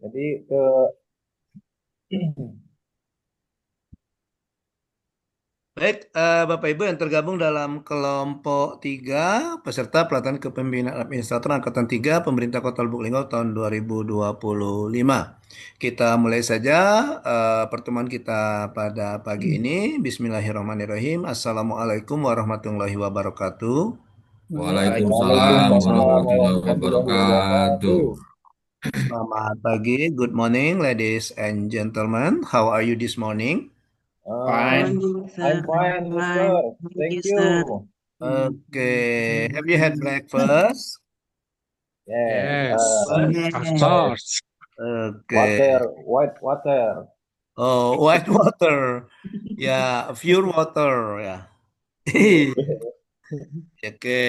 Jadi ke Baik, Bapak Ibu yang tergabung dalam kelompok 3 peserta pelatihan kepemimpinan administrator Angkatan 3 Pemerintah Kota Lubuk Linggau tahun 2025. Kita mulai saja pertemuan kita pada pagi ini. Bismillahirrahmanirrahim. Assalamualaikum warahmatullahi wabarakatuh. Waalaikumsalam Waalaikumsalam warahmatullahi warahmatullahi wabarakatuh. wabarakatuh. Selamat pagi, good morning, ladies and gentlemen. How are you this morning? Uh, Fine. Morning, I'm sir. I'm fine, fine. mister. Thank Thank you, sir. you. Okay, have you had breakfast? Yes. Yes, Breakfast? of Uh, course. Okay. water, white water. Oh, white water. Ya, pure water ya. Oke.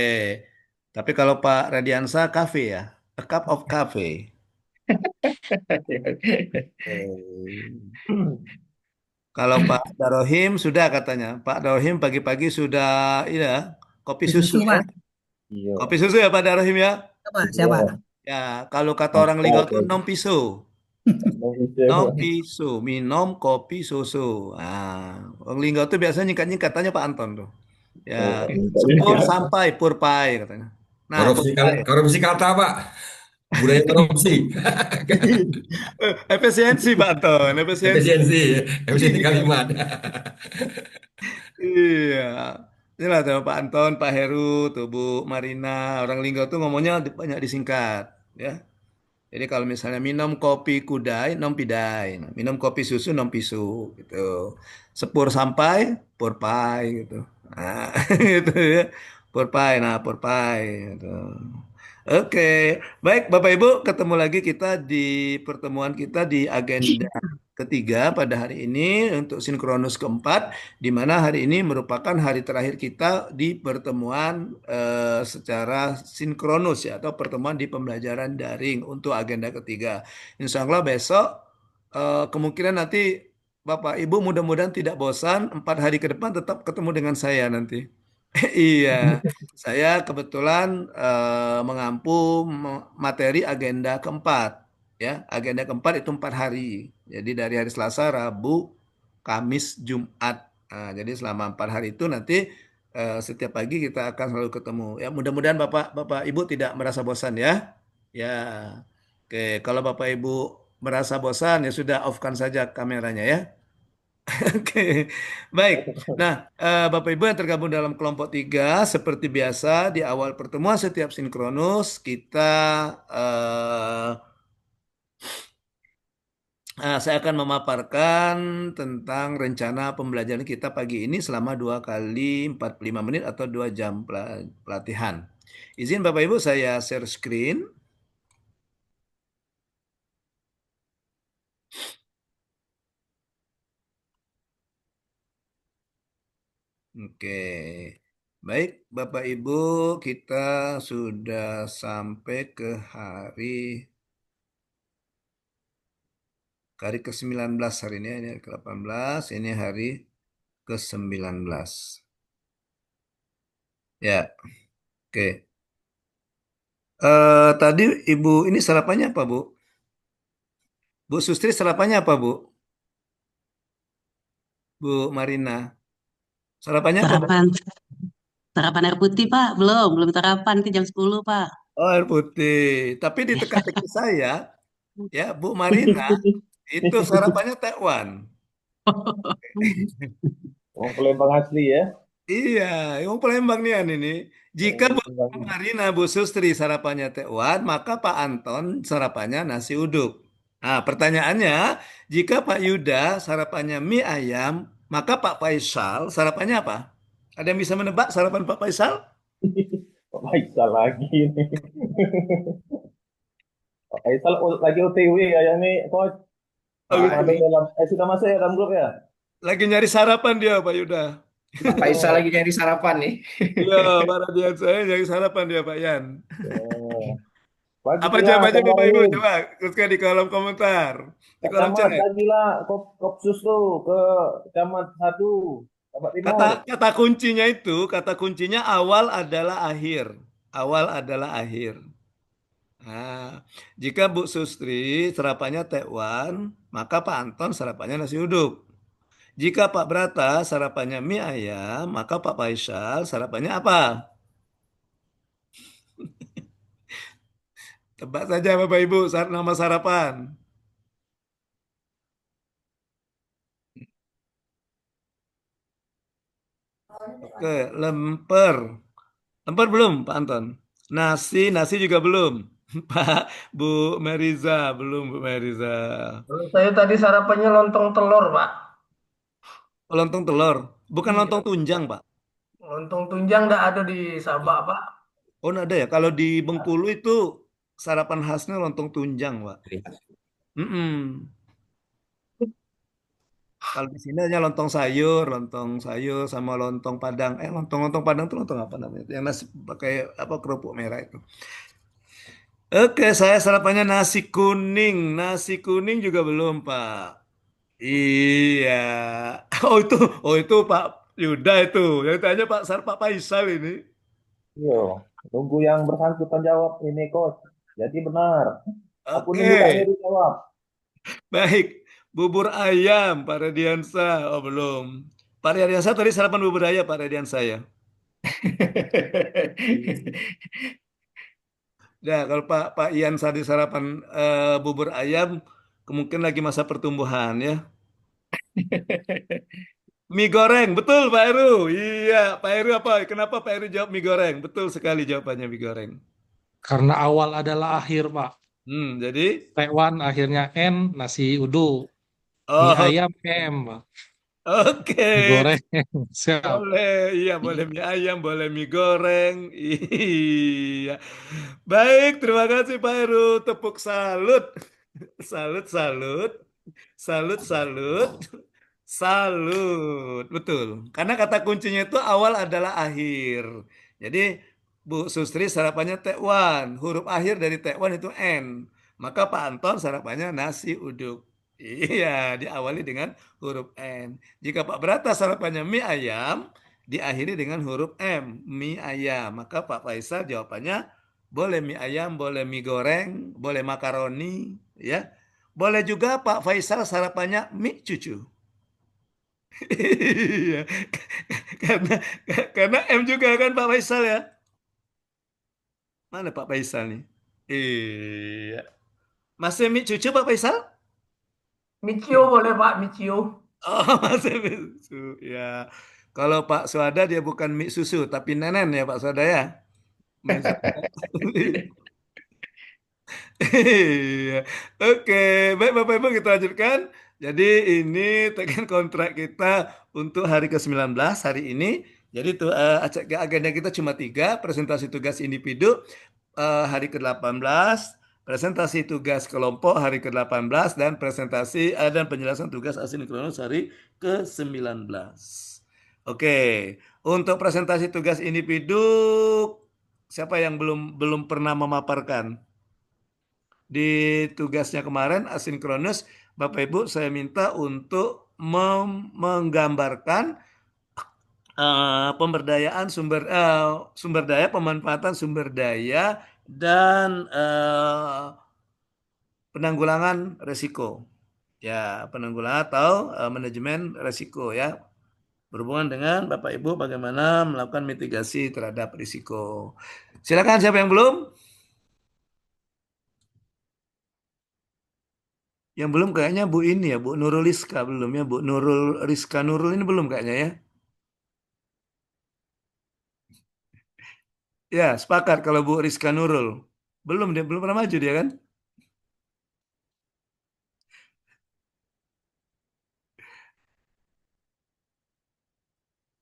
Tapi kalau Pak Radiansa kafe ya. A cup of cafe. Eh, Kalau Pak Darohim sudah katanya. Pak Darohim pagi-pagi sudah ya, kopi susu Susu, ya. Pak. Kopi Iya, susu ya Pak Darohim ya. Siapa? Siapa? iya. Ya, kalau kata orang Linggau tuh Mantap. nom piso. Mau Nom hijau. piso, minum kopi susu. Ah, orang Linggau tuh biasanya nyingkat-nyingkat tanya Pak Anton tuh. Ya, Oh, sepur iya. sampai purpai katanya. Nah, Korupsi, purpai. korupsi kata, Pak. Budaya korupsi. Efisiensi Pak Anton, efisiensi. Efisiensi, efisiensi kalimat. Iya. Inilah tuh Pak Anton, Pak Heru, tuh Bu Marina, orang Linggau tuh ngomongnya banyak disingkat, ya. Jadi kalau misalnya minum kopi kudai, nom pidai. Nah, minum kopi susu, nom pisu, gitu. Sepur sampai, purpai, gitu. Nah, gitu ya. Purpai, nah purpai, gitu. Oke, baik Bapak Ibu, ketemu lagi kita di pertemuan kita di agenda ketiga pada hari ini untuk sinkronus keempat, di mana hari ini merupakan hari terakhir kita di pertemuan secara sinkronus ya, atau pertemuan di pembelajaran daring untuk agenda ketiga. Insya Allah besok kemungkinan nanti Bapak Ibu mudah-mudahan tidak bosan 4 hari ke depan tetap ketemu dengan saya nanti. Iya, saya kebetulan mengampu materi agenda keempat. Ya, agenda keempat itu 4 hari. Jadi dari hari Selasa, Rabu, Kamis, Jumat. Nah, jadi selama 4 hari itu nanti setiap pagi kita akan selalu ketemu. Ya, mudah-mudahan Bapak Ibu tidak merasa bosan ya. Ya, oke. Kalau Bapak Ibu merasa bosan ya sudah off-kan saja kameranya ya. Oke, baik. Nah, Bapak Ibu yang tergabung dalam kelompok 3, seperti biasa di awal pertemuan setiap sinkronus kita eh, saya akan memaparkan tentang rencana pembelajaran kita pagi ini selama 2 kali 45 menit atau 2 jam pelatihan. Izin Bapak Ibu saya share screen. Oke. Baik, Bapak Ibu, kita sudah sampai ke hari ke-19 hari ini hari ke-18, ini hari ke-19. Ya, oke. Tadi Ibu ini sarapannya apa, Bu? Bu Sustri sarapannya apa, Bu? Bu Marina. Sarapannya apa, Bu? Sarapan. Sarapan air putih, Pak. Belum sarapan. Nanti jam 10, Pak. Oh, air putih. Tapi di teka-teki saya, ya, Bu Marina, itu sarapannya tekwan. Mau Palembang asli ya. Iya, yang Palembang nih ini. Jika Bu Palembang. Marina, Bu Sustri sarapannya tekwan, maka Pak Anton sarapannya nasi uduk. Nah, pertanyaannya, jika Pak Yuda sarapannya mie ayam, maka Pak Faisal sarapannya apa? Ada yang bisa menebak sarapan Pak Faisal? Pak Faisal lagi nih. Pak Faisal lagi OTW kayak nih, coach. Oh Sudah gitu. masuk dalam, sudah masuk ya dalam grup ya? Lagi nyari sarapan dia Pak Yuda. Pak Faisal Oh, lagi nyari sarapan nih. Iya, para dia saya nyari sarapan dia Pak Yan. ya. Pagi Apa lah, jawabannya Bapak Ibu? kabarin. Coba tuliskan di kolom komentar, di Kak kolom Camat, chat. pagi lah. Kopsus tuh ke Camat satu, Camat Kata Timur. kata kuncinya itu, kata kuncinya awal adalah akhir. Awal adalah akhir. Nah, jika Bu Sustri sarapannya tekwan, maka Pak Anton sarapannya nasi uduk. Jika Pak Brata sarapannya mie ayam, maka Pak Faisal sarapannya apa? Tebak saja Bapak Ibu nama sarapan. Oke, lemper. Lemper belum, Pak Anton? Nasi juga belum. Pak, Bu Meriza, belum Bu Meriza. Kalau saya tadi sarapannya lontong telur, Pak. Lontong telur, bukan Iya, lontong tunjang, Pak. lontong tunjang nggak ada di Sabak, Pak. Oh, nggak ada ya. Kalau di Bengkulu itu sarapan khasnya lontong tunjang, Pak. Mm-mm. Kalau di sini hanya lontong sayur sama lontong Padang. Lontong Padang itu lontong apa namanya? Yang nasi pakai apa kerupuk merah itu. Oke, saya sarapannya nasi kuning. Nasi kuning juga belum, Pak. Iya. Oh itu Pak Yuda itu. Yang tanya Pak Faisal ini. Yo, tunggu yang bersangkutan jawab ini, Coach. Jadi benar. Aku Oke, nunggu Pak Heru jawab. baik. Bubur ayam, Pak Radiansa. Oh, belum. Pak Radiansa tadi sarapan bubur ayam, Pak Radiansa ya. Ya, kalau Pak Ian tadi sarapan bubur ayam, kemungkinan lagi masa pertumbuhan ya. Mie goreng, betul Pak Heru. Iya, Pak Heru apa? Kenapa Pak Heru jawab mie goreng? Betul sekali jawabannya mie goreng. Karena awal adalah akhir, Pak. Jadi, Tekwan akhirnya N, nasi uduk. Mie oh, ayam M, Pak. oke. Mie goreng. Siap. Boleh, iya boleh mie ayam, boleh mie goreng. Iya. Baik, terima kasih Pak Heru. Tepuk salut. Salut, salut. Salut, salut. Salut. Betul. Karena kata kuncinya itu awal adalah akhir. Jadi Bu Sustri sarapannya tekwan. Huruf akhir dari tekwan itu N. Maka Pak Anton sarapannya nasi uduk. Iya, diawali dengan huruf N. Jika Pak Brata sarapannya mie ayam, diakhiri dengan huruf M, mie ayam. Maka Pak Faisal jawabannya boleh mie ayam, boleh mie goreng, boleh makaroni, ya. Boleh juga Pak Faisal sarapannya mie cucu. Iya, karena karena M juga kan Pak Faisal ya. Mana Pak Faisal nih? Iya. Masih mie cucu Pak Faisal? Micio boleh, Pak, Micio. Oh, masih mie susu. Ya. Kalau Pak Suada dia bukan mie susu, tapi nenen ya Pak Suada ya. Mie susu. Iya. Oke, baik Bapak Ibu kita lanjutkan. Jadi ini tekan kontrak kita untuk hari ke-19 hari ini. Jadi itu agenda kita cuma tiga, presentasi tugas individu hari ke-18, presentasi tugas kelompok hari ke-18, dan presentasi dan penjelasan tugas asinkronus hari ke-19. Oke, untuk presentasi tugas individu, siapa yang belum belum pernah memaparkan? Di tugasnya kemarin asinkronus, Bapak Ibu saya minta untuk menggambarkan pemberdayaan sumber daya, pemanfaatan sumber daya dan penanggulangan resiko. Ya, penanggulangan atau manajemen resiko ya. Berhubungan dengan Bapak Ibu bagaimana melakukan mitigasi terhadap risiko. Silakan siapa yang belum? Yang belum kayaknya Bu ini ya, Bu Nurul Rizka belum ya, Bu Nurul Rizka Nurul ini belum kayaknya ya. Ya, sepakat kalau Bu Rizka Nurul. Belum dia belum pernah maju dia kan?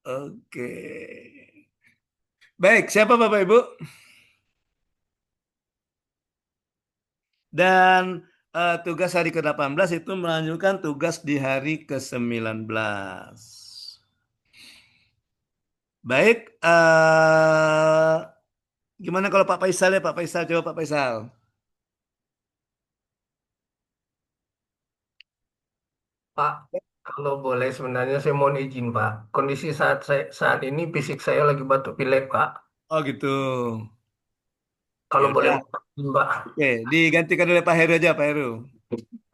Oke. Baik, siapa Bapak Ibu? Dan tugas hari ke-18 itu melanjutkan tugas di hari ke-19. Baik, gimana kalau Pak Faisal ya Pak Faisal, coba Pak Faisal. Pak, kalau boleh sebenarnya saya mohon izin, Pak. Kondisi saat ini fisik saya lagi batuk pilek, Pak. Oh gitu. Ya Kalau boleh udah. minta izin, Pak. Oke, digantikan oleh Pak Heru aja, Pak Heru.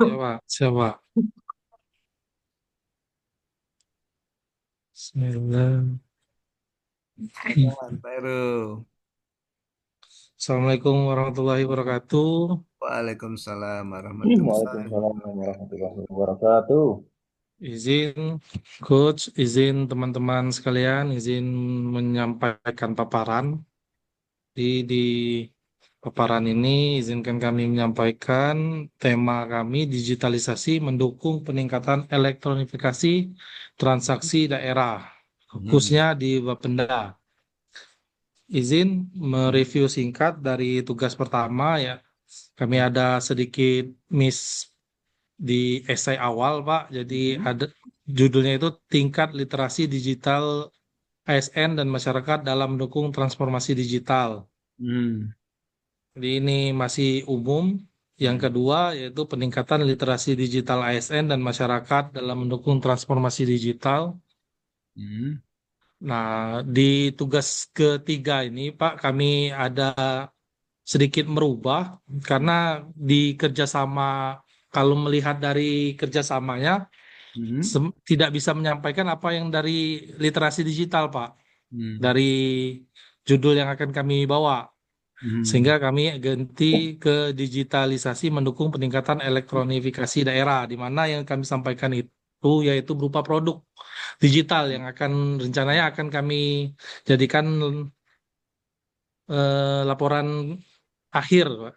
Ya, Pak. Siapa? Bismillah. Silakan, Pak Heru. Assalamualaikum warahmatullahi wabarakatuh. Waalaikumsalam warahmatullahi Waalaikumsalam wabarakatuh. warahmatullahi wabarakatuh. Izin Coach, izin teman-teman sekalian, izin menyampaikan paparan. Di paparan ini izinkan kami menyampaikan tema kami digitalisasi mendukung peningkatan elektronifikasi transaksi daerah, Hmm. khususnya di Bapenda. Izin mereview singkat dari tugas pertama ya. Kami ada sedikit miss di esai awal, Pak. Jadi ada judulnya itu tingkat literasi digital ASN dan masyarakat dalam mendukung transformasi digital. Hmm. Jadi ini masih umum. Yang kedua yaitu peningkatan literasi digital ASN dan masyarakat dalam mendukung transformasi digital. Hmm. Nah, di tugas ketiga ini, Pak, kami ada sedikit merubah karena di kerjasama, kalau melihat dari kerjasamanya, Hmm. tidak bisa menyampaikan apa yang dari literasi digital, Pak, Hmm. dari judul yang akan kami bawa. Hmm. Sehingga kami ganti ke digitalisasi mendukung peningkatan elektronifikasi daerah, di mana yang kami sampaikan itu yaitu berupa produk digital yang akan rencananya akan kami jadikan laporan akhir, Pak.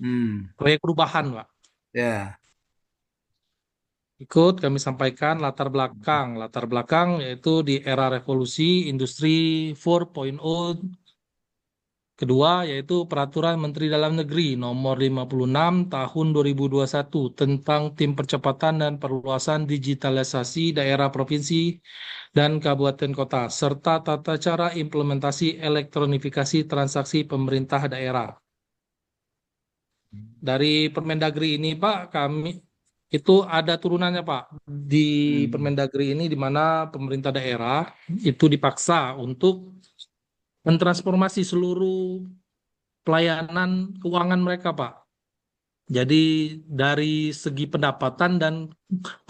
Hmm. Proyek perubahan, Pak. Ya. Ikut kami sampaikan latar belakang. Latar belakang yaitu di era revolusi industri 4.0. Kedua, yaitu Peraturan Menteri Dalam Negeri Nomor 56 Tahun 2021 tentang Tim Percepatan dan Perluasan Digitalisasi Daerah Provinsi dan Kabupaten Kota, serta tata cara implementasi elektronifikasi transaksi pemerintah daerah. Dari Permendagri ini, Pak, kami itu ada turunannya, Pak. Di Hmm. Permendagri ini di mana pemerintah daerah itu dipaksa untuk mentransformasi seluruh pelayanan keuangan mereka, Pak. Jadi dari segi pendapatan dan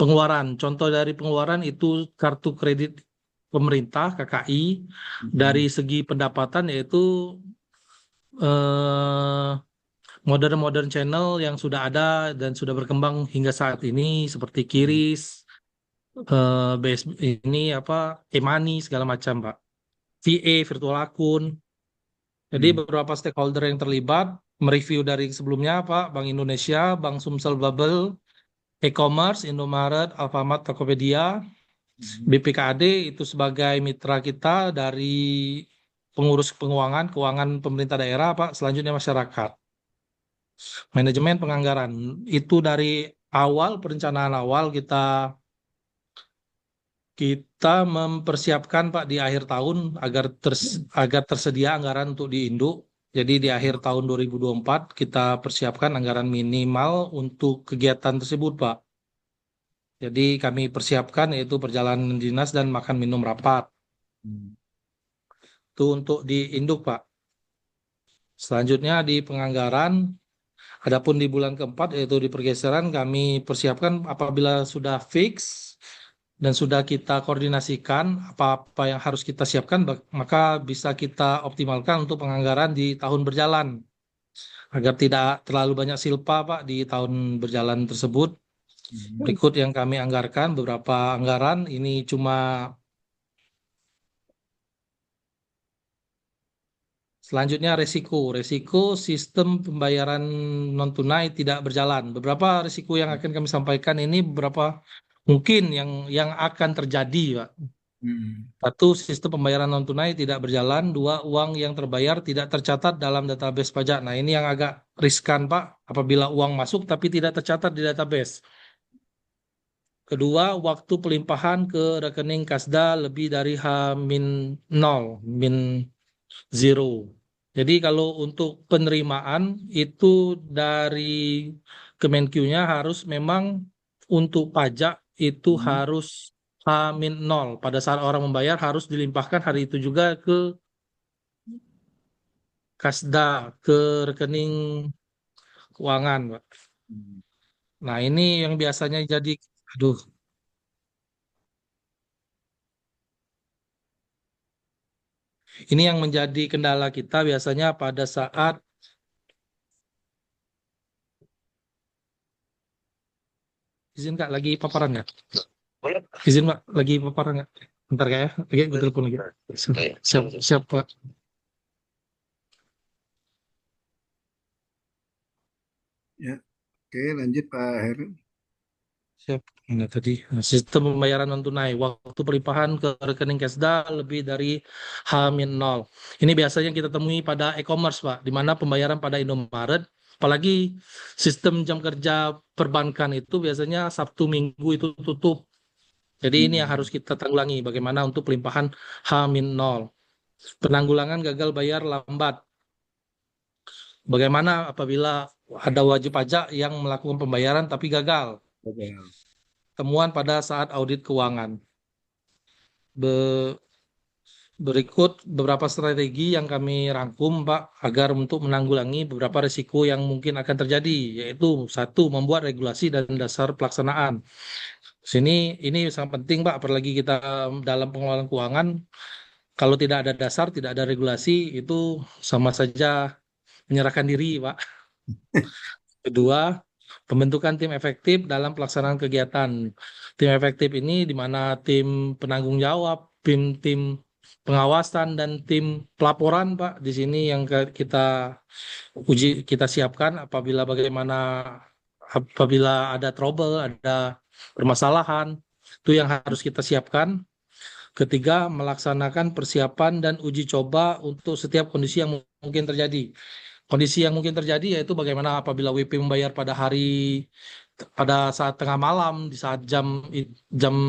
pengeluaran, contoh dari pengeluaran itu kartu kredit pemerintah KKI, dari Hmm. segi pendapatan yaitu eh, modern-modern channel yang sudah ada dan sudah berkembang hingga saat ini seperti Hmm. Kiris, base ini apa, e-money segala macam, Pak. VA, virtual akun. Jadi Hmm. beberapa stakeholder yang terlibat mereview dari sebelumnya, Pak, Bank Indonesia, Bank Sumsel Bubble, e-commerce, Indomaret, Alfamart, Tokopedia, Hmm. BPKAD itu sebagai mitra kita dari pengurus keuangan pemerintah daerah, Pak. Selanjutnya masyarakat. Manajemen penganggaran. Itu dari awal, perencanaan awal kita mempersiapkan, Pak, di akhir tahun agar tersedia anggaran untuk diinduk. Jadi di akhir tahun 2024 kita persiapkan anggaran minimal untuk kegiatan tersebut, Pak. Jadi kami persiapkan yaitu perjalanan dinas dan makan minum rapat. Hmm. Itu untuk di induk, Pak. Selanjutnya di penganggaran, adapun di bulan keempat yaitu di pergeseran kami persiapkan apabila sudah fix dan sudah kita koordinasikan apa-apa yang harus kita siapkan, maka bisa kita optimalkan untuk penganggaran di tahun berjalan agar tidak terlalu banyak silpa, Pak, di tahun berjalan tersebut. Hmm. Berikut yang kami anggarkan beberapa anggaran ini cuma. Selanjutnya resiko. Resiko sistem pembayaran non tunai tidak berjalan. Beberapa resiko yang akan kami sampaikan ini beberapa mungkin yang akan terjadi, Pak. Hmm. Satu, sistem pembayaran non tunai tidak berjalan. Dua, uang yang terbayar tidak tercatat dalam database pajak. Nah, ini yang agak riskan, Pak, apabila uang masuk tapi tidak tercatat di database. Kedua, waktu pelimpahan ke rekening Kasda lebih dari H-0, min zero. Jadi kalau untuk penerimaan itu dari Kemenkyu-nya harus memang untuk pajak itu Hmm. harus H-0. Pada saat orang membayar harus dilimpahkan hari itu juga ke Kasda ke rekening keuangan, Pak. Hmm. Nah, ini yang biasanya jadi, aduh, ini yang menjadi kendala kita biasanya pada saat, izin Kak, lagi paparan nggak? Izin Pak, lagi paparan nggak? Bentar Kak ya, gue telepon lagi. Siap, siap Pak. Ya, oke, lanjut Pak Heru. Siap. Nah, tadi sistem pembayaran non tunai, waktu pelimpahan ke rekening Kesda lebih dari H-0. Ini biasanya kita temui pada e-commerce, Pak, di mana pembayaran pada Indomaret, apalagi sistem jam kerja perbankan itu biasanya Sabtu Minggu itu tutup. Jadi ini yang harus kita tanggulangi, bagaimana untuk pelimpahan H-0. Penanggulangan gagal bayar lambat. Bagaimana apabila ada wajib pajak yang melakukan pembayaran tapi gagal. Oke. Temuan pada saat audit keuangan. Be- Berikut beberapa strategi yang kami rangkum, Pak, agar untuk menanggulangi beberapa risiko yang mungkin akan terjadi, yaitu satu, membuat regulasi dan dasar pelaksanaan. Sini ini sangat penting, Pak, apalagi kita dalam pengelolaan keuangan, kalau tidak ada dasar, tidak ada regulasi, itu sama saja menyerahkan diri, Pak. Kedua, pembentukan tim efektif dalam pelaksanaan kegiatan. Tim efektif ini di mana tim penanggung jawab, tim pengawasan dan tim pelaporan, Pak. Di sini yang kita uji, kita siapkan apabila ada trouble, ada permasalahan, itu yang harus kita siapkan. Ketiga, melaksanakan persiapan dan uji coba untuk setiap kondisi yang mungkin terjadi. Kondisi yang mungkin terjadi yaitu bagaimana apabila WP membayar pada saat tengah malam, di saat jam jam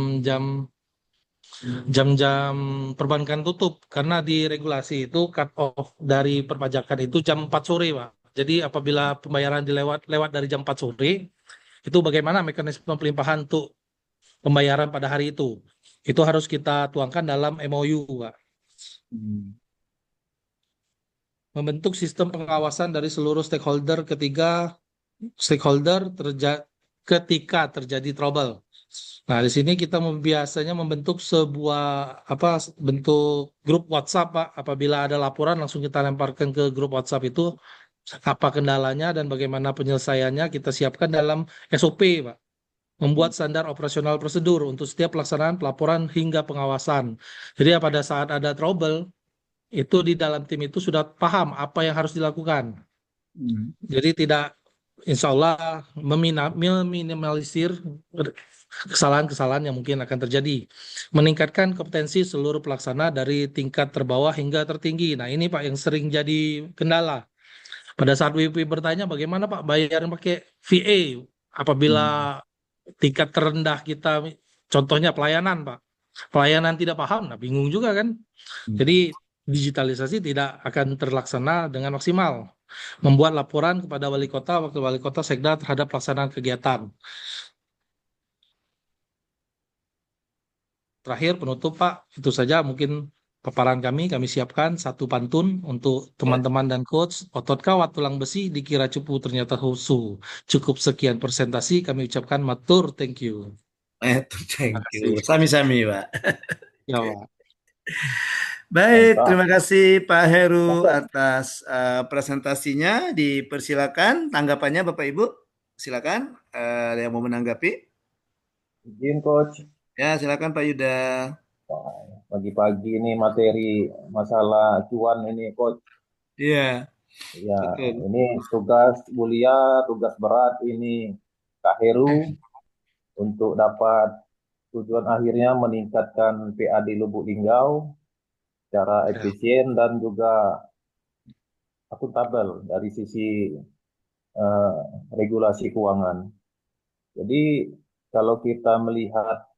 jam-jam perbankan tutup, karena di regulasi itu cut off dari perpajakan itu jam 4 sore, Pak. Jadi apabila pembayaran lewat dari jam 4 sore, itu bagaimana mekanisme pelimpahan untuk pembayaran pada hari itu. Itu harus kita tuangkan dalam MOU, Pak. Hmm. Membentuk sistem pengawasan dari seluruh stakeholder ketika terjadi trouble. Nah, di sini kita biasanya membentuk sebuah bentuk grup WhatsApp, Pak. Apabila ada laporan langsung kita lemparkan ke grup WhatsApp itu apa kendalanya dan bagaimana penyelesaiannya kita siapkan dalam SOP, Pak. Membuat standar operasional prosedur untuk setiap pelaksanaan pelaporan hingga pengawasan. Jadi pada saat ada trouble, itu di dalam tim itu sudah paham apa yang harus dilakukan. Hmm. Jadi tidak, insya Allah meminimalisir kesalahan-kesalahan yang mungkin akan terjadi. Meningkatkan kompetensi seluruh pelaksana dari tingkat terbawah hingga tertinggi. Nah ini Pak yang sering jadi kendala. Pada saat WP bertanya bagaimana Pak bayar pakai VA apabila Hmm. tingkat terendah kita, contohnya pelayanan Pak. Pelayanan tidak paham, nah bingung juga kan. Jadi digitalisasi tidak akan terlaksana dengan maksimal. Membuat laporan kepada wali kota, wakil wali kota, sekda terhadap pelaksanaan kegiatan. Terakhir penutup Pak, itu saja mungkin paparan kami. Kami siapkan satu pantun untuk Ya. teman-teman dan coach. Otot kawat tulang besi dikira cupu ternyata husu. Cukup sekian presentasi kami ucapkan matur, thank you. Terima Thank you. kasih. Sami-sami, Pak. Ya Pak. Baik, Mantap. terima kasih Pak Heru Mantap. atas presentasinya. Dipersilakan tanggapannya Bapak Ibu. Silakan, ada yang mau menanggapi? Izin coach. Ya, silakan Pak Yuda. Wah, pagi-pagi ini materi masalah cuan ini coach. Iya, Ya, betul. ini tugas mulia, tugas berat ini Kak Heru untuk dapat tujuan akhirnya meningkatkan PAD Lubuk Linggau secara Ya. efisien dan juga akuntabel dari sisi eh, regulasi keuangan. Jadi kalau kita melihat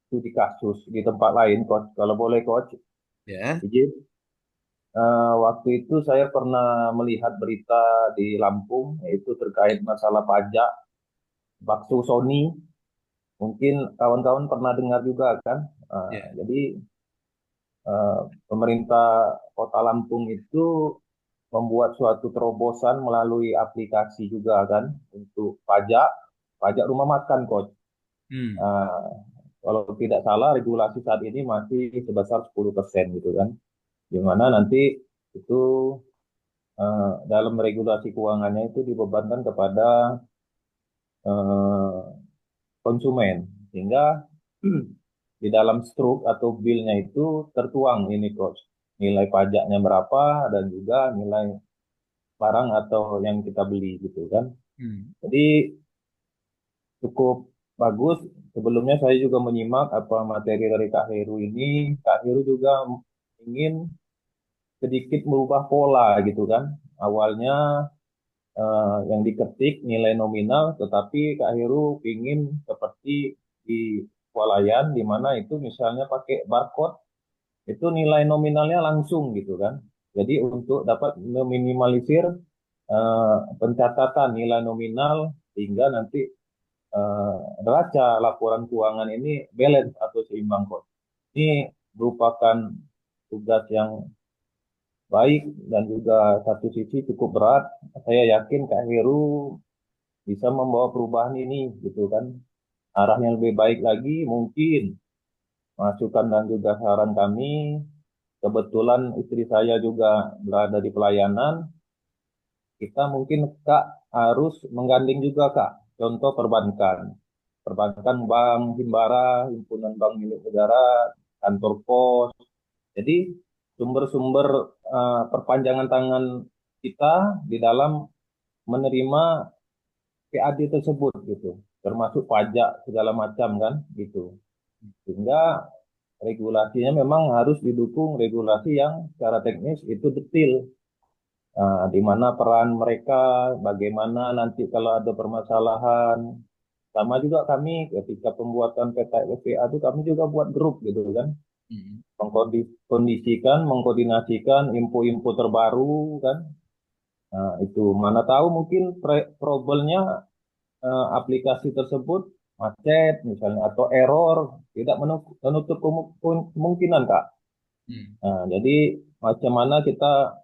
studi kasus di tempat lain, coach, kalau boleh coach, Ya, izin. Waktu itu saya pernah melihat berita di Lampung, yaitu terkait masalah pajak bakso Sony. Mungkin kawan-kawan pernah dengar juga kan? ya. Jadi pemerintah Kota Lampung itu membuat suatu terobosan melalui aplikasi juga kan untuk pajak rumah makan, Coach. Hmm. Kalau tidak salah regulasi saat ini masih sebesar 10% gitu kan. Di mana nanti itu dalam regulasi keuangannya itu dibebankan kepada eh, konsumen. Sehingga di dalam struk atau bill-nya itu tertuang ini, Coach. Nilai pajaknya berapa dan juga nilai barang atau yang kita beli gitu kan. Hmm. Jadi cukup bagus. Sebelumnya saya juga menyimak apa materi dari Kak Heru ini. Kak Heru juga ingin sedikit merubah pola gitu kan. Awalnya yang diketik nilai nominal, tetapi Kak Heru ingin seperti di swalayan, di mana itu misalnya pakai barcode, itu nilai nominalnya langsung gitu kan. Jadi untuk dapat meminimalisir pencatatan nilai nominal sehingga nanti eh, neraca laporan keuangan ini balance atau seimbang, kok. Ini merupakan tugas yang baik dan juga satu sisi cukup berat. Saya yakin Kak Heru bisa membawa perubahan ini gitu kan. Arahnya lebih baik lagi mungkin masukan dan juga saran kami. Kebetulan istri saya juga berada di pelayanan. Kita mungkin Kak harus menggandeng juga Kak. Contoh perbankan. Perbankan bank himbara, himpunan bank milik negara, kantor pos. Jadi sumber-sumber perpanjangan tangan kita di dalam menerima PAD tersebut gitu, termasuk pajak segala macam kan gitu. Sehingga regulasinya memang harus didukung regulasi yang secara teknis itu detail. Di mana peran mereka, bagaimana nanti kalau ada permasalahan. Sama juga kami ketika pembuatan peta LPA itu kami juga buat grup gitu kan. Hmm. Mengkondisikan, mengkoordinasikan info-info terbaru kan. Nah, itu mana tahu mungkin problemnya aplikasi tersebut macet misalnya atau error tidak menutup kemungkinan, Kak. Hmm. Nah, jadi macam mana kita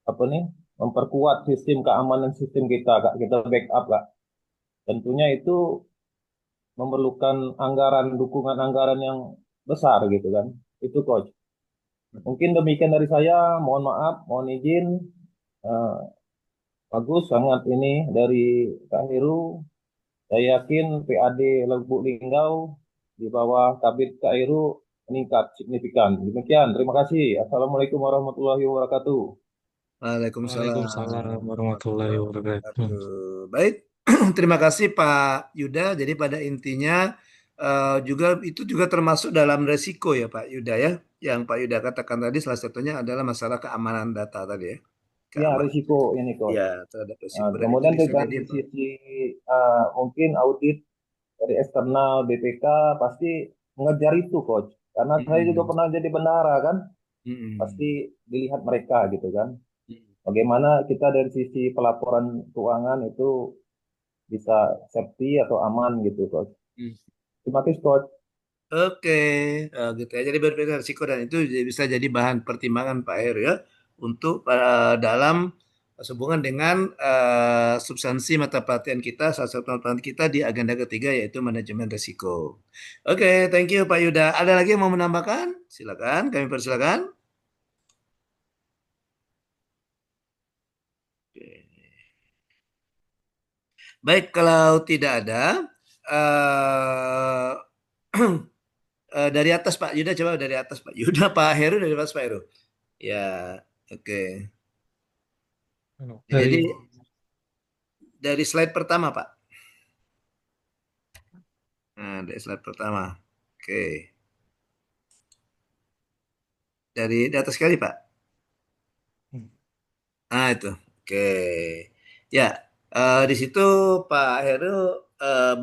apa nih memperkuat sistem keamanan sistem kita, Kak. Kita backup, Kak. Tentunya itu memerlukan dukungan anggaran yang besar gitu kan. Itu, Coach. Mungkin demikian dari saya. Mohon maaf, mohon izin. Eh, Bagus sangat ini dari Kak Heru. Saya yakin PAD Lubuk Linggau di bawah Kabid Kak Heru meningkat signifikan. Demikian, terima kasih. Assalamualaikum warahmatullahi wabarakatuh. Waalaikumsalam. Waalaikumsalam warahmatullahi wabarakatuh. Baik, terima kasih Pak Yuda. Jadi pada intinya juga itu juga termasuk dalam resiko ya Pak Yuda ya. Yang Pak Yuda katakan tadi salah satunya adalah masalah keamanan data tadi ya. Ya, Keamanan. risiko ini, Coach. Ya, terhadap resiko. Dan itu Kemudian bisa dari jadi sisi mungkin audit dari eksternal BPK pasti mengejar itu, Coach. Karena saya juga pernah jadi bendahara kan, pasti dilihat mereka gitu kan. Bagaimana kita dari sisi pelaporan keuangan itu bisa safety atau aman gitu, Coach. Terima kasih, Coach. Oke, gitu ya. Jadi berbeda risiko dan itu bisa jadi bahan pertimbangan Pak Heru ya untuk dalam sehubungan dengan substansi mata pelatihan kita, salah satu mata pelatihan kita di agenda ketiga yaitu manajemen risiko. Oke, thank you Pak Yuda. Ada lagi yang mau menambahkan? Silakan, kami persilakan. Oke. Baik, kalau tidak ada, dari atas Pak Yuda, coba dari atas Pak Yuda, Pak Heru dari atas Pak Heru. Ya, oke. Jadi dari slide pertama Pak. Nah, dari slide pertama. Oke. Dari di atas sekali Pak. Nah itu. Oke. Ya, di situ Pak Heru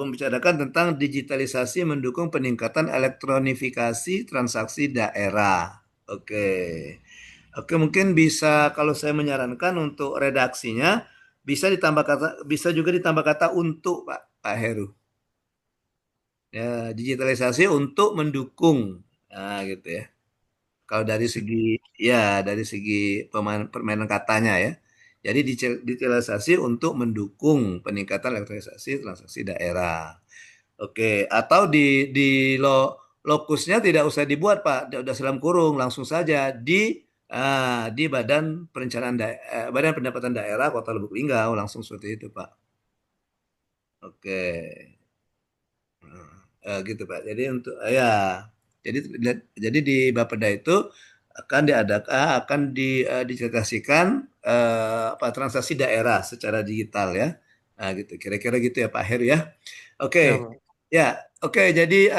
membicarakan tentang digitalisasi mendukung peningkatan elektronifikasi transaksi daerah. Oke. Oke, mungkin bisa kalau saya menyarankan untuk redaksinya bisa juga ditambah kata untuk Pak Heru. Ya, digitalisasi untuk mendukung. Nah, gitu ya. Kalau dari segi permainan katanya ya. Jadi digitalisasi untuk mendukung peningkatan elektronisasi transaksi daerah. Oke, atau lokusnya tidak usah dibuat Pak, udah dalam kurung, langsung saja di Badan Pendapatan Daerah Kota Lubuk Linggau, langsung seperti itu Pak. Oke. Gitu Pak. Jadi jadi di Bapeda itu akan digitalisasikan transaksi daerah secara digital ya. Nah, gitu. Kira-kira gitu ya Pak Heru ya. Oke. Ya, Pak. Ya, oke. Jadi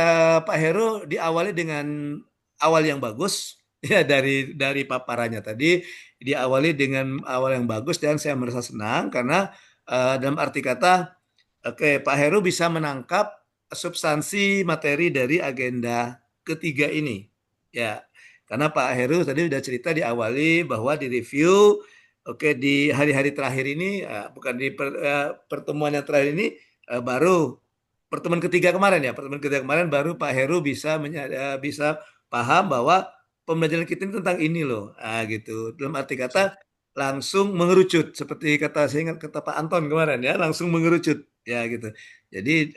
Pak Heru diawali dengan awal yang bagus ya dari paparannya tadi, diawali dengan awal yang bagus dan saya merasa senang karena dalam arti kata, oke, Pak Heru bisa menangkap substansi materi dari agenda ketiga ini. Ya, karena Pak Heru tadi sudah cerita diawali bahwa di review, oke, di hari-hari terakhir ini, bukan di pertemuan yang terakhir ini, baru pertemuan ketiga kemarin ya, pertemuan ketiga kemarin baru Pak Heru bisa paham bahwa pembelajaran kita ini tentang ini loh, gitu. Dalam arti kata langsung mengerucut seperti saya ingat kata Pak Anton kemarin ya, langsung mengerucut ya gitu. Jadi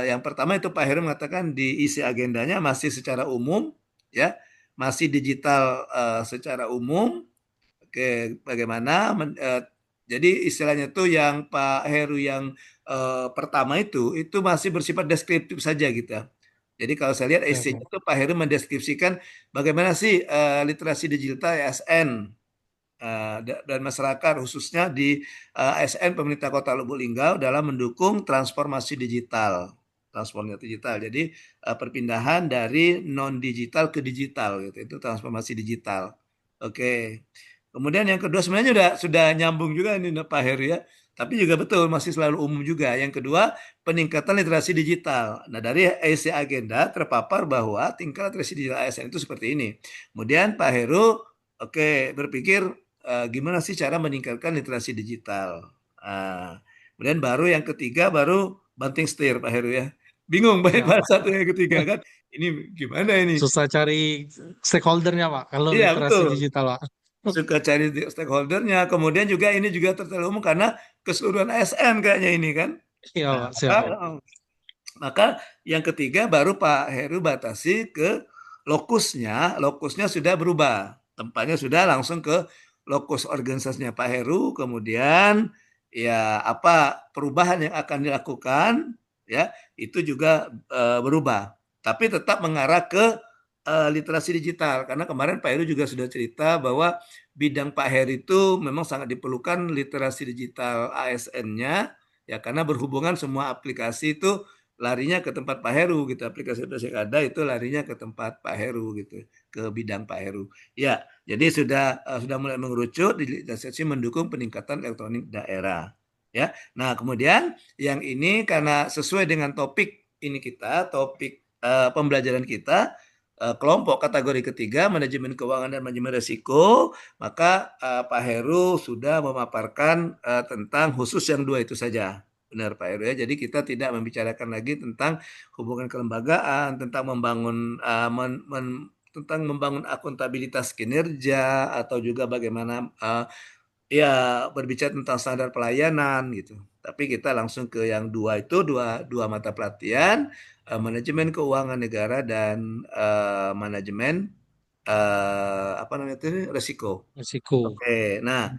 yang pertama itu Pak Heru mengatakan di isi agendanya masih secara umum ya, masih digital secara umum. Oke, bagaimana jadi istilahnya tuh yang Pak Heru yang pertama itu masih bersifat deskriptif saja gitu ya. Jadi kalau saya lihat Ya, essay Pak. itu Pak Heru mendeskripsikan bagaimana sih literasi digital ASN dan masyarakat khususnya di ASN pemerintah Kota Lubuk Linggau dalam mendukung transformasi digital. Transformasi digital. Jadi perpindahan dari non digital ke digital gitu. Itu transformasi digital. Oke. Kemudian yang kedua sebenarnya sudah nyambung juga ini Pak Heru ya. Tapi juga betul masih selalu umum juga. Yang kedua, peningkatan literasi digital. Nah, dari EC agenda terpapar bahwa tingkat literasi digital ASN itu seperti ini. Kemudian Pak Heru berpikir gimana sih cara meningkatkan literasi digital. Kemudian baru yang ketiga baru banting setir Pak Heru ya. Bingung baik Ya, Pak. bahasa satu yang ketiga kan. Ini gimana ini? Susah cari stakeholdernya, Pak, kalau Iya literasi betul. digital, Pak. Suka cari stakeholdernya. Kemudian juga ini juga terlalu umum karena keseluruhan ASN kayaknya ini kan. Iya, Nah, Pak, siap, Pak. maka yang ketiga baru Pak Heru batasi ke lokusnya. Lokusnya sudah berubah. Tempatnya sudah langsung ke lokus organisasinya Pak Heru. Kemudian ya apa perubahan yang akan dilakukan ya itu juga berubah. Tapi tetap mengarah ke literasi digital karena kemarin Pak Heru juga sudah cerita bahwa bidang Pak Heru itu memang sangat diperlukan literasi digital ASN-nya ya karena berhubungan semua aplikasi itu larinya ke tempat Pak Heru gitu. Aplikasi-aplikasi yang ada itu larinya ke tempat Pak Heru gitu, ke bidang Pak Heru. Ya, jadi sudah mulai mengerucut di sesi mendukung peningkatan elektronik daerah. Ya. Nah, kemudian yang ini karena sesuai dengan topik pembelajaran kita kelompok kategori ketiga manajemen keuangan dan manajemen risiko, maka Pak Heru sudah memaparkan tentang khusus yang dua itu saja. Benar Pak Heru ya. Jadi kita tidak membicarakan lagi tentang hubungan kelembagaan, tentang membangun akuntabilitas kinerja atau juga bagaimana ya berbicara tentang standar pelayanan gitu. Tapi kita langsung ke yang dua mata pelatihan, manajemen keuangan negara dan manajemen apa namanya itu risiko. Risiko. Oke, nah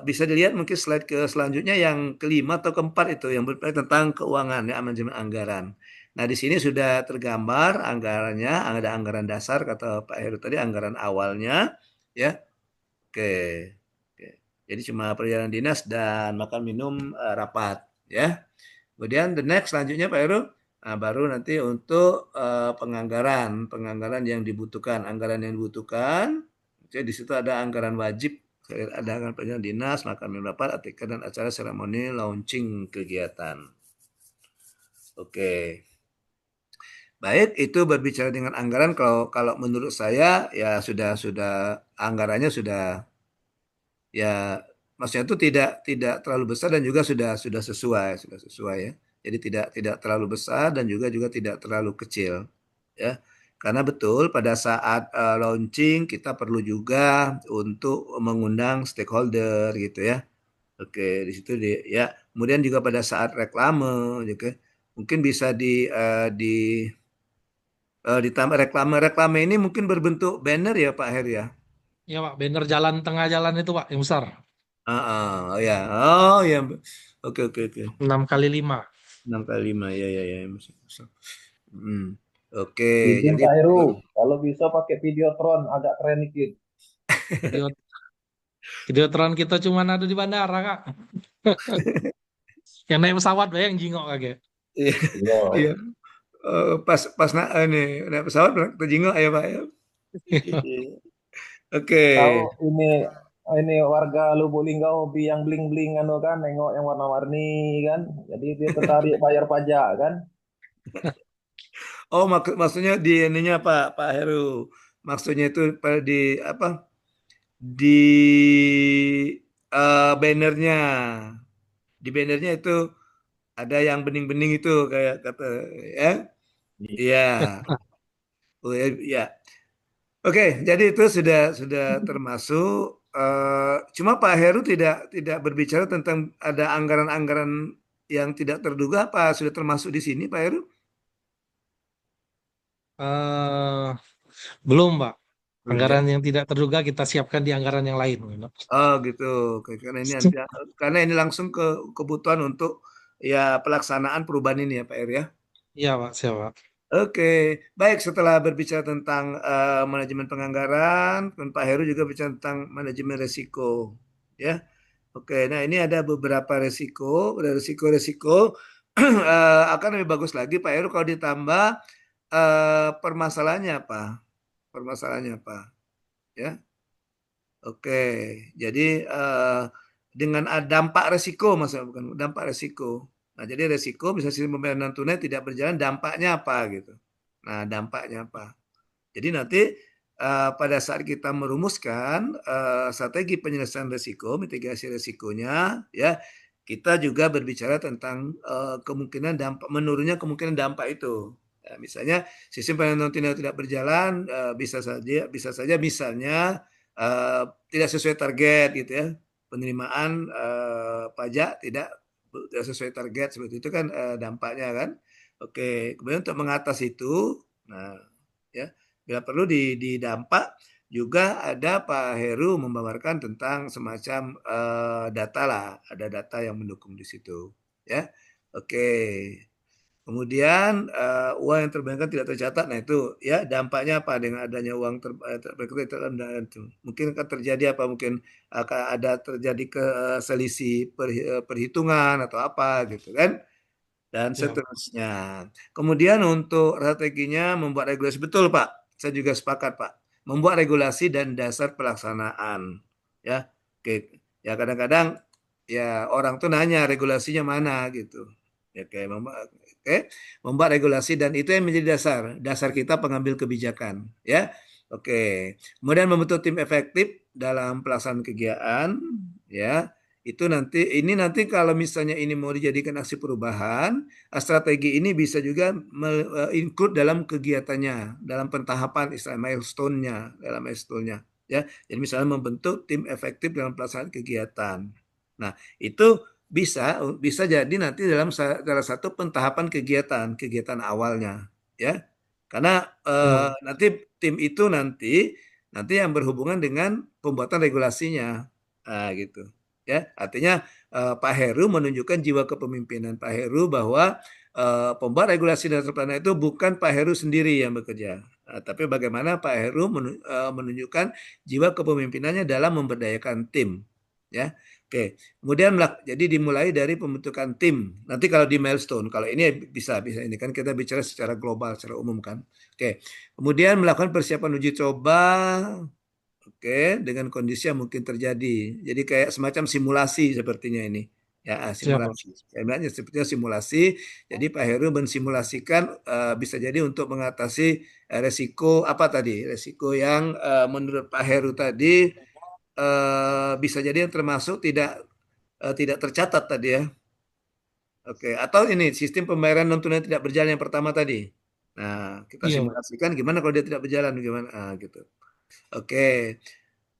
bisa dilihat mungkin slide selanjutnya yang kelima atau keempat itu yang berkaitan tentang keuangan ya manajemen anggaran. Nah di sini sudah tergambar anggarannya, ada anggaran dasar kata Pak Heru tadi, anggaran awalnya ya. Oke, oke. Jadi cuma perjalanan dinas dan makan minum rapat ya. Kemudian the next selanjutnya Pak Heru, nah, baru nanti untuk penganggaran yang dibutuhkan, jadi di situ ada anggaran wajib, ada anggaran perjalanan dinas, makan minum rapat, ATK dan acara seremoni launching kegiatan. Oke. Baik, itu berbicara dengan anggaran kalau menurut saya ya sudah anggarannya sudah ya maksudnya itu tidak terlalu besar dan juga sudah sesuai ya. Jadi tidak terlalu besar dan juga tidak terlalu kecil ya. Karena betul pada saat launching kita perlu juga untuk mengundang stakeholder gitu ya. Oke, di situ ya. Kemudian juga pada saat reklame, gitu. Mungkin bisa ditambah reklame ini mungkin berbentuk banner ya Pak Heru ya. Ya Pak, banner jalan tengah jalan itu Pak, yang besar. Oh ya, oh ya, oke oke oke. 6x5. 6x5 ya ya ya. Hmm. Oke, Izin jadi Pak Heru, kalau bisa pakai Videotron agak keren dikit. Video, Videotron kita cuma ada di bandara Kak. Yang naik pesawat bayang jingok kaget. iya iya. Iya. Pas pas ini naik pesawat terjenguk ya Pak ya. Oke. Tahu ini warga Lubuk Linggau hobi yang bling-bling kan, kan, nengok yang warna-warni kan. Jadi dia tertarik bayar pajak kan. Oh, maksudnya di ininya Pak Heru. Maksudnya itu di apa? Di bannernya. Di bannernya itu ada yang bening-bening itu kayak kata ya. Iya. Oh ya, ya. Oke, jadi itu sudah termasuk cuma Pak Heru tidak berbicara tentang ada anggaran-anggaran yang tidak terduga apa sudah termasuk di sini Pak Heru? eh Belum Pak. Belum ya? Anggaran yang tidak terduga kita siapkan di anggaran yang lain. Gitu. Oh gitu. Oke, karena ini langsung ke kebutuhan untuk ya pelaksanaan perubahan ini ya Pak Heru ya. Iya Pak, siap Pak. Oke, baik setelah berbicara tentang manajemen penganggaran, dan Pak Heru juga bicara tentang manajemen resiko, ya. Oke, nah ini ada beberapa resiko, ada resiko-resiko akan lebih bagus lagi Pak Heru kalau ditambah permasalahannya apa? Permasalahannya apa? Ya, oke. Jadi dengan dampak resiko, maksudnya bukan dampak resiko. Nah, jadi resiko bisa sistem pembayaran non tunai tidak berjalan, dampaknya apa gitu. Nah, dampaknya apa? Jadi nanti pada saat kita merumuskan strategi penyelesaian risiko, mitigasi risikonya, ya kita juga berbicara tentang kemungkinan dampak menurunnya kemungkinan dampak itu. Ya, misalnya sistem pembayaran non tunai tidak berjalan, bisa saja misalnya tidak sesuai target gitu ya, penerimaan pajak tidak sesuai target seperti itu kan dampaknya kan. Oke, kemudian untuk mengatasi itu, nah ya bila perlu di dampak juga ada Pak Heru membawarkan tentang semacam data lah, ada data yang mendukung di situ, ya. Oke. Kemudian uang yang terbayarkan tidak tercatat, nah itu ya dampaknya apa dengan adanya uang terbayarkan itu? Mungkin akan terjadi apa? Mungkin akan ada terjadi ke selisih perhitungan atau apa gitu kan? Dan Ya, seterusnya. Kemudian untuk strateginya membuat regulasi betul Pak, saya juga sepakat Pak. Membuat regulasi dan dasar pelaksanaan, ya. Oke, ya kadang-kadang ya orang tuh nanya regulasinya mana gitu. Ya kayak oke, membuat regulasi dan itu yang menjadi dasar kita pengambil kebijakan, ya. Oke. Kemudian membentuk tim efektif dalam pelaksanaan kegiatan, ya. Ini nanti kalau misalnya ini mau dijadikan aksi perubahan, strategi ini bisa juga include dalam kegiatannya, dalam pentahapan istilah milestone-nya, dalam milestone-nya, ya. Jadi misalnya membentuk tim efektif dalam pelaksanaan kegiatan. Nah, itu bisa jadi nanti dalam salah satu pentahapan kegiatan awalnya, ya. Karena ya. nanti tim itu nanti yang berhubungan dengan pembuatan regulasinya, gitu. Ya, artinya Pak Heru menunjukkan jiwa kepemimpinan Pak Heru bahwa pembuat regulasi dan pelaksana itu bukan Pak Heru sendiri yang bekerja, tapi bagaimana Pak Heru menunjukkan jiwa kepemimpinannya dalam memberdayakan tim, ya. Oke, kemudian jadi dimulai dari pembentukan tim. Nanti kalau di milestone, kalau ini bisa ini kan kita bicara secara global, secara umum kan. Oke, kemudian melakukan persiapan uji coba. Oke, dengan kondisi yang mungkin terjadi. Jadi kayak semacam simulasi sepertinya ini. Ya, Siap Pak. simulasi. Sebenarnya sepertinya simulasi. Jadi Pak Heru mensimulasikan bisa jadi untuk mengatasi resiko apa tadi? Resiko yang menurut Pak Heru tadi bisa jadi yang termasuk tidak tercatat tadi ya. Oke, atau ini sistem pembayaran non tunai tidak berjalan yang pertama tadi. Nah, kita Iya, Pak. simulasikan gimana kalau dia tidak berjalan, gimana? Gitu. Oke,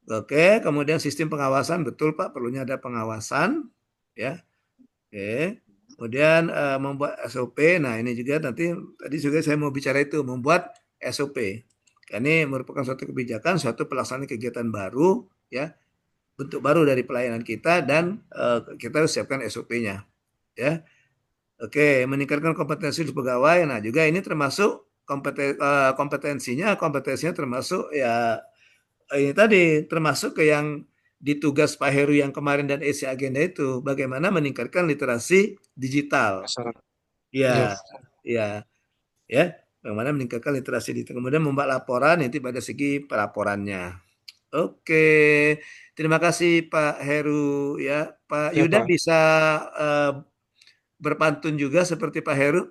oke. Kemudian sistem pengawasan, betul Pak, perlunya ada pengawasan, ya. Oke. Kemudian membuat SOP. Nah, ini juga nanti tadi juga saya mau bicara itu, membuat SOP. Ini merupakan suatu kebijakan, suatu pelaksanaan kegiatan baru, ya, bentuk baru dari pelayanan kita dan kita harus siapkan SOP-nya, ya. Oke, meningkatkan kompetensi pegawai. Nah, juga ini termasuk kompetensinya termasuk ya ini tadi termasuk ke yang di tugas Pak Heru yang kemarin dan isi agenda itu bagaimana meningkatkan literasi digital. Masyarakat. Iya. Ya, ya, ya. Bagaimana meningkatkan literasi digital. Kemudian membuat laporan itu pada segi pelaporannya. Oke, terima kasih Pak Heru ya. Pak Ya, Yuda Pak. bisa eh, berpantun juga seperti Pak Heru.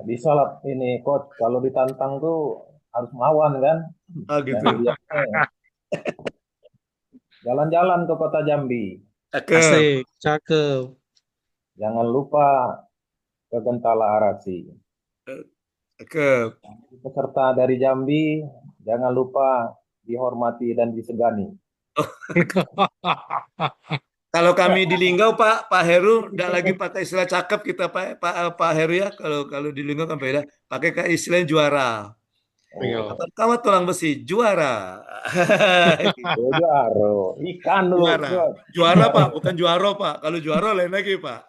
Bisa lah ini coach, kalau ditantang tuh harus melawan kan. Oh gitu. Jangan diam. Jalan-jalan ke kota Jambi. Cakep. Asik, cakep. Jangan lupa ke Gentala Arasi. Cakep. Peserta dari Jambi, jangan lupa dihormati dan disegani. Kalau kami di Linggau Pak Heru tidak lagi pakai istilah cakep kita Pak Heru ya. Kalau di Linggau kan beda, pakai istilah juara. Iya. Oh, Kawat tulang besi juara. Jaro. Ikan dulu, Juara. coach. Juara Pak, bukan juara Pak. Kalau juara lain lagi Pak.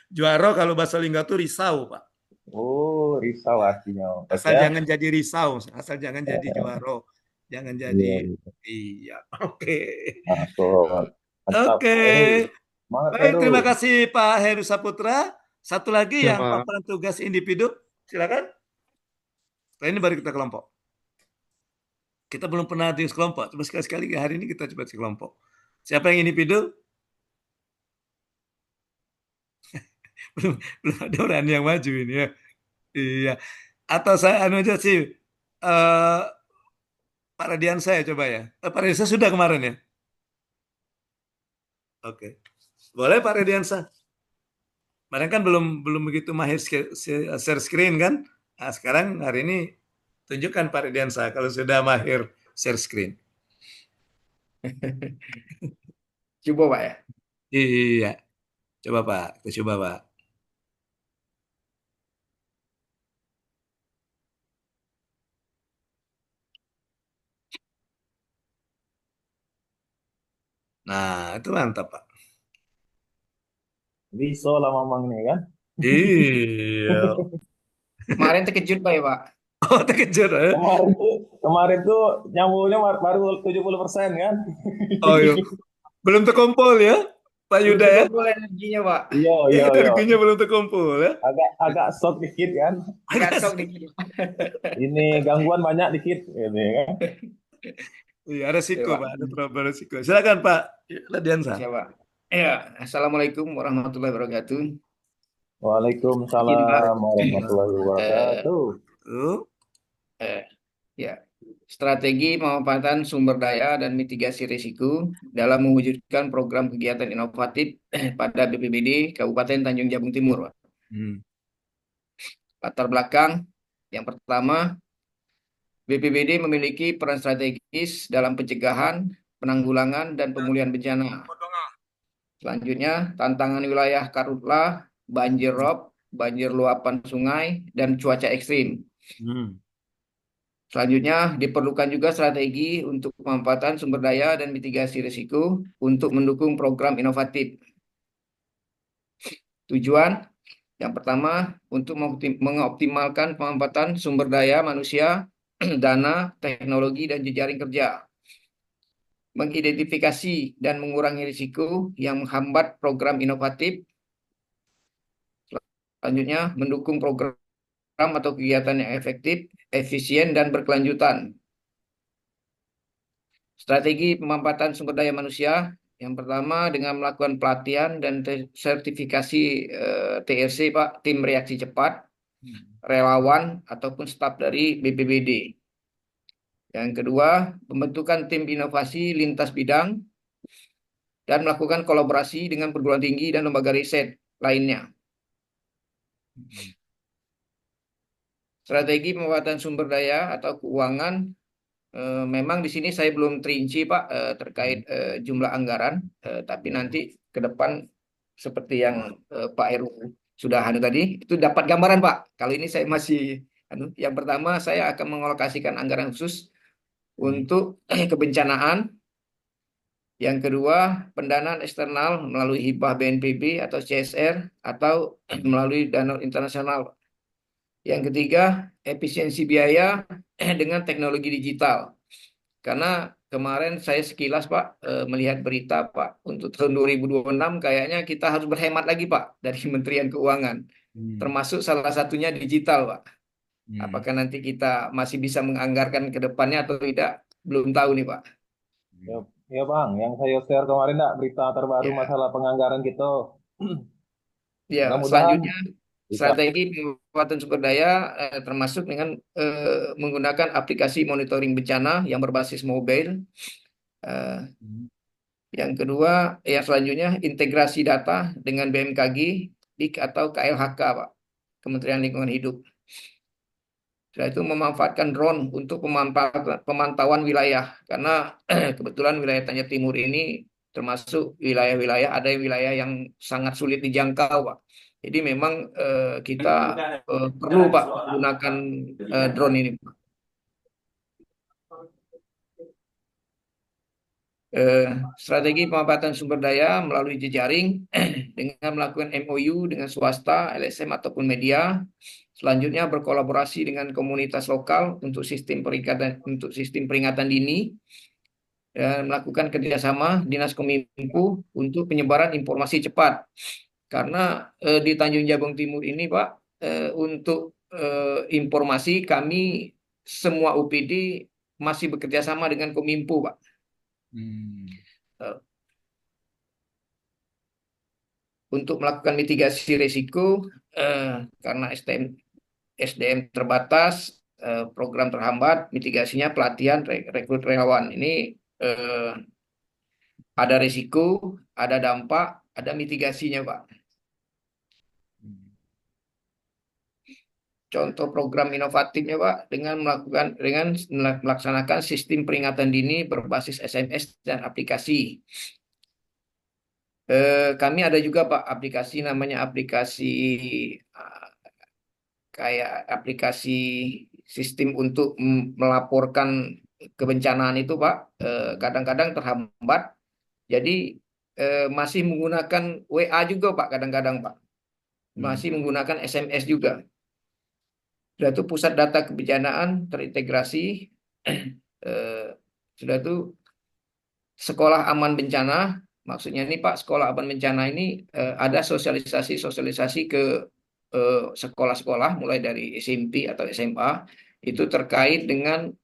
Juara kalau bahasa Linggau itu risau Pak. Oh, risau artinya, coach Asal ya. jangan jadi risau, asal jangan jadi juara. Jangan jadi Iya, iya. iya. Oke. Nah, coach. Mantap, Oke. Heru. Semangat, Baik, Heru. terima kasih Pak Heru Saputra. Satu lagi Ya, yang Pak. paparan tugas individu, silakan. Setelah ini baru kita kelompok. Kita belum pernah di kelompok, coba sekali-sekali hari ini kita coba di kelompok. Siapa yang individu? belum ada orang yang maju ini ya. Iya. Atau saya anu aja sih, Pak Radian saya coba ya. Pak Radiansa sudah kemarin ya. Oke, boleh Pak Radiansa. Kemarin kan belum belum begitu mahir share screen kan. Nah, sekarang hari ini tunjukkan Pak Radiansa kalau sudah mahir share screen. Coba Pak ya. Iya, coba Pak, kita coba Pak. Nah, itu mantap Pak. Bisa lah mamang nih kan. Iya. Kemarin terkejut Pak ya Pak. Oh, terkejut ya. Kemarin tuh nyambungnya baru 70% kan. Oh iya. Belum terkumpul ya, Pak Belum Yuda ya. terkumpul energinya Pak. Iya, iya, iya. Energinya belum terkumpul ya. Agak shock dikit kan. Agak shock dikit. Ini gangguan banyak dikit ini kan. Iya, resiko Ya, Pak. Pak, ada problem resiko. Silakan Pak Radiansa. Siapa? Ya, Assalamualaikum warahmatullahi wabarakatuh. Izin Pak, Waalaikumsalam warahmatullahi eh, wabarakatuh. Tuh. ya, strategi pemanfaatan sumber daya dan mitigasi risiko dalam mewujudkan program kegiatan inovatif pada BPBD Kabupaten Tanjung Jabung Timur, Pak. Hmm. Latar belakang yang pertama, BPBD memiliki peran strategis dalam pencegahan, penanggulangan, dan pemulihan bencana. Selanjutnya, tantangan wilayah karhutlah, banjir rob, banjir luapan sungai, dan cuaca ekstrim. Hmm. Selanjutnya, diperlukan juga strategi untuk pemanfaatan sumber daya dan mitigasi risiko untuk mendukung program inovatif. Tujuan yang pertama, untuk mengoptimalkan pemanfaatan sumber daya manusia, dana, teknologi, dan jejaring kerja. Mengidentifikasi dan mengurangi risiko yang menghambat program inovatif. Selanjutnya, mendukung program atau kegiatan yang efektif, efisien, dan berkelanjutan. Strategi pemanfaatan sumber daya manusia, yang pertama dengan melakukan pelatihan dan sertifikasi TRC, Pak, tim reaksi cepat, relawan, ataupun staf dari BPBD. Yang kedua, pembentukan tim inovasi lintas bidang, dan melakukan kolaborasi dengan perguruan tinggi dan lembaga riset lainnya. Strategi pemanfaatan sumber daya atau keuangan, memang di sini saya belum terinci Pak terkait jumlah anggaran, tapi nanti ke depan seperti yang Pak Heru sudah anu tadi, itu dapat gambaran Pak. Kalau ini saya masih yang pertama saya akan mengalokasikan anggaran khusus untuk kebencanaan. Yang kedua, pendanaan eksternal melalui hibah BNPB atau CSR atau melalui dana internasional. Yang ketiga, efisiensi biaya dengan teknologi digital. Karena kemarin saya sekilas Pak melihat berita Pak, untuk tahun 2026 kayaknya kita harus berhemat lagi Pak dari Kementerian Keuangan. Termasuk salah satunya digital Pak. Apakah nanti kita masih bisa menganggarkan ke depannya atau tidak, belum tahu nih Pak. Ya, ya Bang, yang saya share kemarin nak berita terbaru Ya, masalah penganggaran kita. ya. Mudah-mudahan Selanjutnya bisa. strategi pemanfaatan sumber daya termasuk dengan menggunakan aplikasi monitoring bencana yang berbasis mobile. Eh, yang kedua, yang selanjutnya integrasi data dengan BMKG, DIK atau KLHK, Pak, Kementerian Lingkungan Hidup. Setelah itu memanfaatkan drone untuk pemantauan wilayah, karena kebetulan wilayah Tanjung Timur ini termasuk wilayah-wilayah, ada wilayah yang sangat sulit dijangkau, Pak. Jadi memang kita perlu Pak menggunakan drone ini. Strategi pemanfaatan sumber daya melalui jejaring dengan melakukan MOU dengan swasta, LSM ataupun media. Selanjutnya berkolaborasi dengan komunitas lokal untuk sistem peringatan dini dan melakukan kerjasama Dinas Kominfo untuk penyebaran informasi cepat. Karena di Tanjung Jabung Timur ini Pak, untuk informasi kami semua UPD masih bekerja sama dengan Kominfo Pak. Untuk melakukan mitigasi risiko karena SDM terbatas, program terhambat, mitigasinya pelatihan rekrut relawan. Ini ada risiko, ada dampak, ada mitigasinya, Pak. Contoh program inovatifnya, Pak, dengan melaksanakan sistem peringatan dini berbasis SMS dan aplikasi. Kami ada juga Pak aplikasi, namanya aplikasi kayak aplikasi sistem untuk melaporkan kebencanaan itu Pak, kadang-kadang terhambat. Jadi masih menggunakan WA juga Pak, kadang-kadang Pak. Masih menggunakan SMS juga. Sudah itu pusat data kebencanaan terintegrasi. Sudah itu sekolah aman bencana. Maksudnya ini Pak, sekolah aman bencana ini ada sosialisasi ke sekolah-sekolah mulai dari SMP atau SMA itu terkait dengan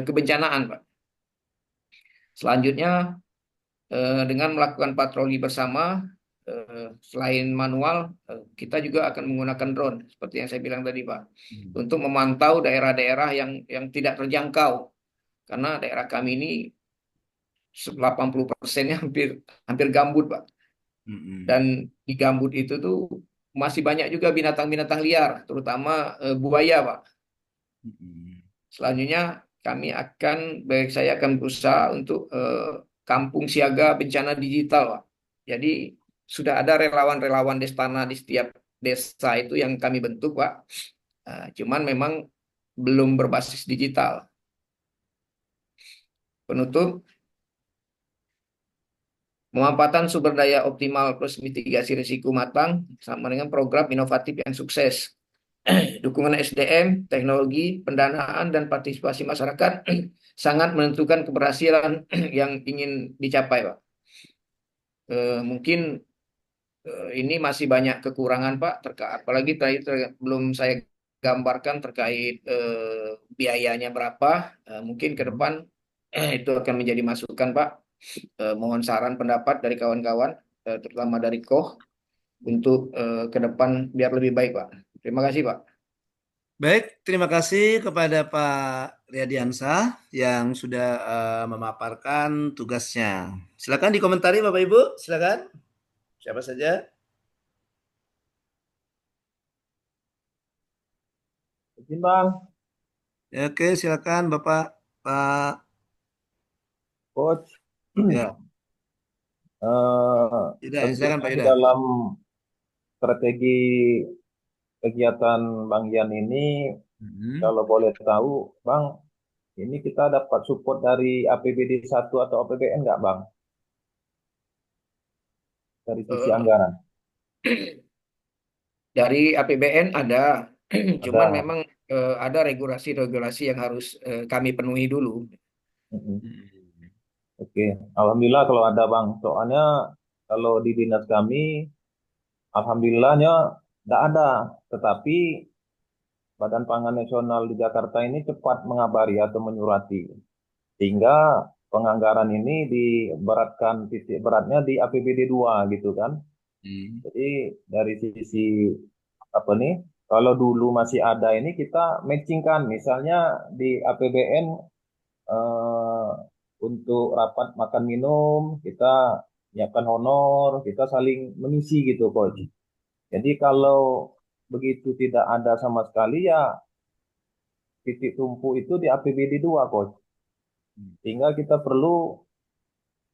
kebencanaan, Pak. Selanjutnya dengan melakukan patroli bersama, selain manual, kita juga akan menggunakan drone seperti yang saya bilang tadi, Pak, untuk memantau daerah-daerah yang tidak terjangkau, karena daerah kami ini 80%-nya hampir gambut, Pak. Dan di gambut itu tuh masih banyak juga binatang-binatang liar, terutama buaya, Pak. Selanjutnya saya akan berusaha untuk kampung siaga bencana digital, Pak. Jadi sudah ada relawan-relawan Destana di setiap desa itu yang kami bentuk, Pak. Cuman memang belum berbasis digital. Penutup, pemanfaatan sumber daya optimal plus mitigasi risiko matang sama dengan program inovatif yang sukses. Dukungan SDM, teknologi, pendanaan, dan partisipasi masyarakat sangat menentukan keberhasilan yang ingin dicapai, Pak. Mungkin ini masih banyak kekurangan, Pak, apalagi tadi belum saya gambarkan terkait biayanya berapa. Mungkin ke depan itu akan menjadi masukan, Pak. Mohon saran pendapat dari kawan-kawan, terutama dari KOH, untuk ke depan biar lebih baik, Pak. Terima kasih, Pak. Baik, terima kasih kepada Pak Riyadiansah yang sudah memaparkan tugasnya. Silakan dikomentari Bapak Ibu, silakan. Siapa saja? Izin Bang, Ya, oke, silakan Bapak Pak. Coach. Ya, Yuda, ya, silakan Tentunya Pak di Yuda. dalam strategi kegiatan Bang Yan ini, Hmm. kalau boleh tahu, Bang, ini kita dapat support dari APBD 1 atau APBN nggak, Bang? Dari sisi Eh, anggaran. dari APBN ada, cuman Ada. memang ada regulasi-regulasi yang harus kami penuhi dulu. Mm-mm. Hmm. Oke, Alhamdulillah kalau ada, Bang. Soalnya kalau di dinas kami, Alhamdulillahnya tidak ada. Tetapi Badan Pangan Nasional di Jakarta ini cepat mengabari atau menyurati. Sehingga penganggaran ini diberatkan, titik beratnya di APBD 2 gitu kan. Hmm. Jadi dari sisi apa nih, kalau dulu masih ada ini kita matchingkan. Misalnya di APBN eh, untuk rapat makan minum, kita menyiapkan honor, kita saling mengisi gitu, Coach. Jadi kalau begitu tidak ada sama sekali ya titik tumpu itu di APBD 2, Coach. Sehingga kita perlu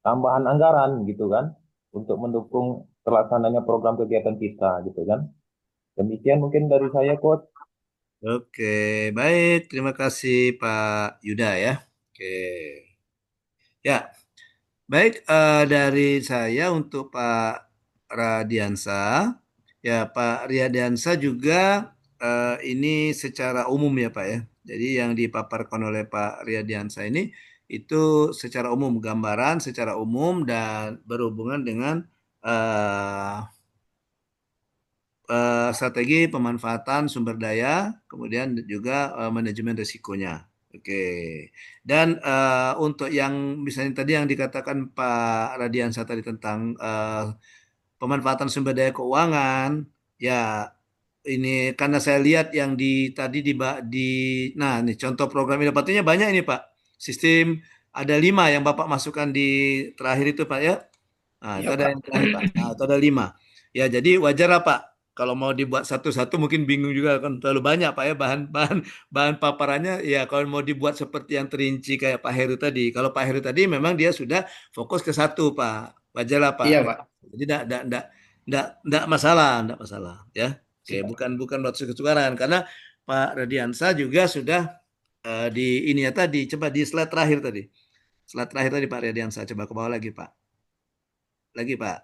tambahan anggaran gitu kan untuk mendukung terlaksananya program kegiatan kita gitu kan. Demikian mungkin dari saya, Coach. Oke, baik. Terima kasih Pak Yuda ya. Oke. Ya, baik, dari saya untuk Pak Radiansa, ya Pak Radiansa juga ini secara umum ya Pak ya. Jadi yang dipaparkan oleh Pak Radiansa ini itu secara umum, gambaran secara umum dan berhubungan dengan eh, strategi pemanfaatan sumber daya, kemudian juga manajemen risikonya. Oke. Dan untuk yang misalnya tadi yang dikatakan Pak Radiansa tadi tentang pemanfaatan sumber daya keuangan, ya ini karena saya lihat yang di tadi di nah ini contoh program inovatifnya banyak ini Pak. Sistem ada 5 yang Bapak masukkan di terakhir itu Pak ya. Nah, itu Ya ada Pak. yang terakhir Pak. Nah, itu ada 5. Ya, jadi wajar lah Pak. Kalau mau dibuat satu-satu mungkin bingung juga kan terlalu banyak Pak ya bahan-bahan bahan paparannya ya kalau mau dibuat seperti yang terinci kayak Pak Heru tadi. Kalau Pak Heru tadi memang dia sudah fokus ke satu Pak. Wajar lah Pak. Iya Pak. Jadi enggak masalah, enggak masalah ya. Oke, Siap. bukan bukan buat kecurangan karena Pak Radiansa juga sudah di ini ya tadi coba di slide terakhir tadi. Slide terakhir tadi Pak Radiansa coba ke bawah lagi Pak. Lagi Pak.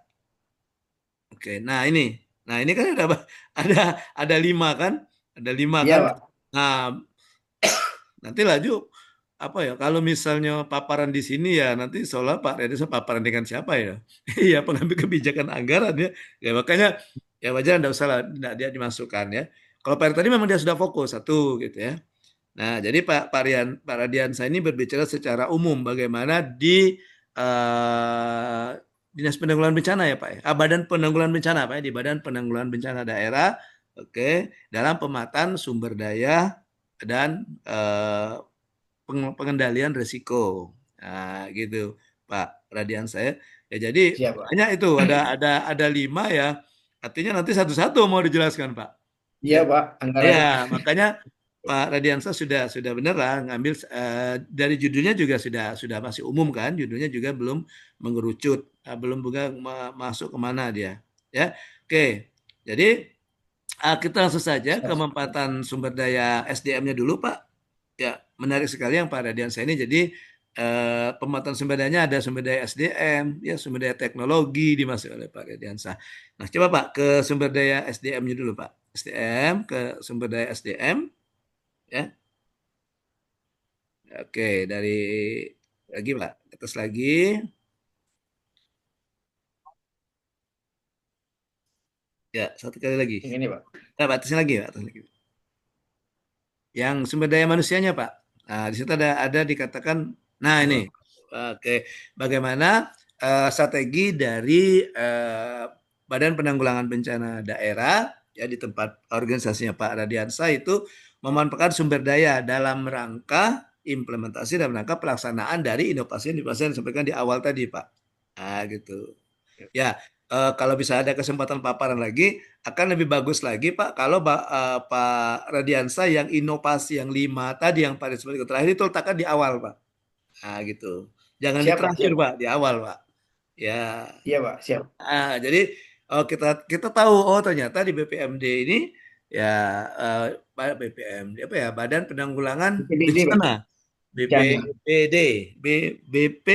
Oke, nah ini kan ada ada 5 kan, ada 5 Iya kan. Pak. Nah, nanti laju apa ya? Kalau misalnya paparan di sini ya nanti seolah Pak Redis paparan dengan siapa ya? Iya pengambil kebijakan anggaran ya. Ya makanya ya wajar enggak usah lah enggak dia dimasukkan ya. Kalau Pak Erick tadi memang dia sudah fokus satu gitu ya. Nah, jadi Pak Radiansa ini berbicara secara umum bagaimana di eh, Dinas Penanggulangan Bencana ya Pak ya. Badan Penanggulangan Bencana Pak ya, di Badan Penanggulangan Bencana Daerah, oke, dalam pemetaan sumber daya dan pengendalian risiko. Nah, gitu Pak Radiansa ya. Ya jadi Siap Pak. banyak itu ada 5 ya. Artinya nanti satu-satu mau dijelaskan Pak. Iya Ya. Pak. Anggaran. Ya, makanya Pak Radiansa sudah benar lah ngambil dari judulnya juga sudah masih umum kan, judulnya juga belum mengerucut, belum juga masuk kemana dia. Ya, oke. Jadi kita langsung saja ke Siap. pemanfaatan sumber daya SDM-nya dulu Pak. Ya, menarik sekali yang Pak Radiansa ini. Jadi pemanfaatan sumber dayanya ada sumber daya SDM, ya sumber daya teknologi dimasuk oleh Pak Radiansa. Nah, coba Pak ke sumber daya SDM-nya dulu Pak. SDM ke sumber daya SDM ya. Oke, dari lagi Pak, atas lagi. Ya, satu kali lagi. Ini Pak. Nah, atasnya lagi, Pak, atas lagi. Yang sumber daya manusianya, Pak. Nah, di situ ada dikatakan, nah ini, oke, bagaimana strategi dari Badan Penanggulangan Bencana Daerah ya di tempat organisasinya Pak Radiansa itu memanfaatkan sumber daya dalam rangka implementasi dan rangka pelaksanaan dari inovasi yang disampaikan di awal tadi, Pak. Nah, gitu. Ya, kalau bisa ada kesempatan paparan lagi, akan lebih bagus lagi Pak kalau Pak Radiansa yang inovasi yang 5 tadi yang pada seperti terakhir itu letakkan di awal Pak. Nah gitu. Jangan di Siap, Pak. terakhir Siap. Pak, di awal Pak. Ya. Iya, Pak. Siap. Jadi kita kita tahu oh ternyata di BPMD ini ya BPMD apa ya Badan Penanggulangan BPBD, Pak. Bencana Bencana. BPBD BP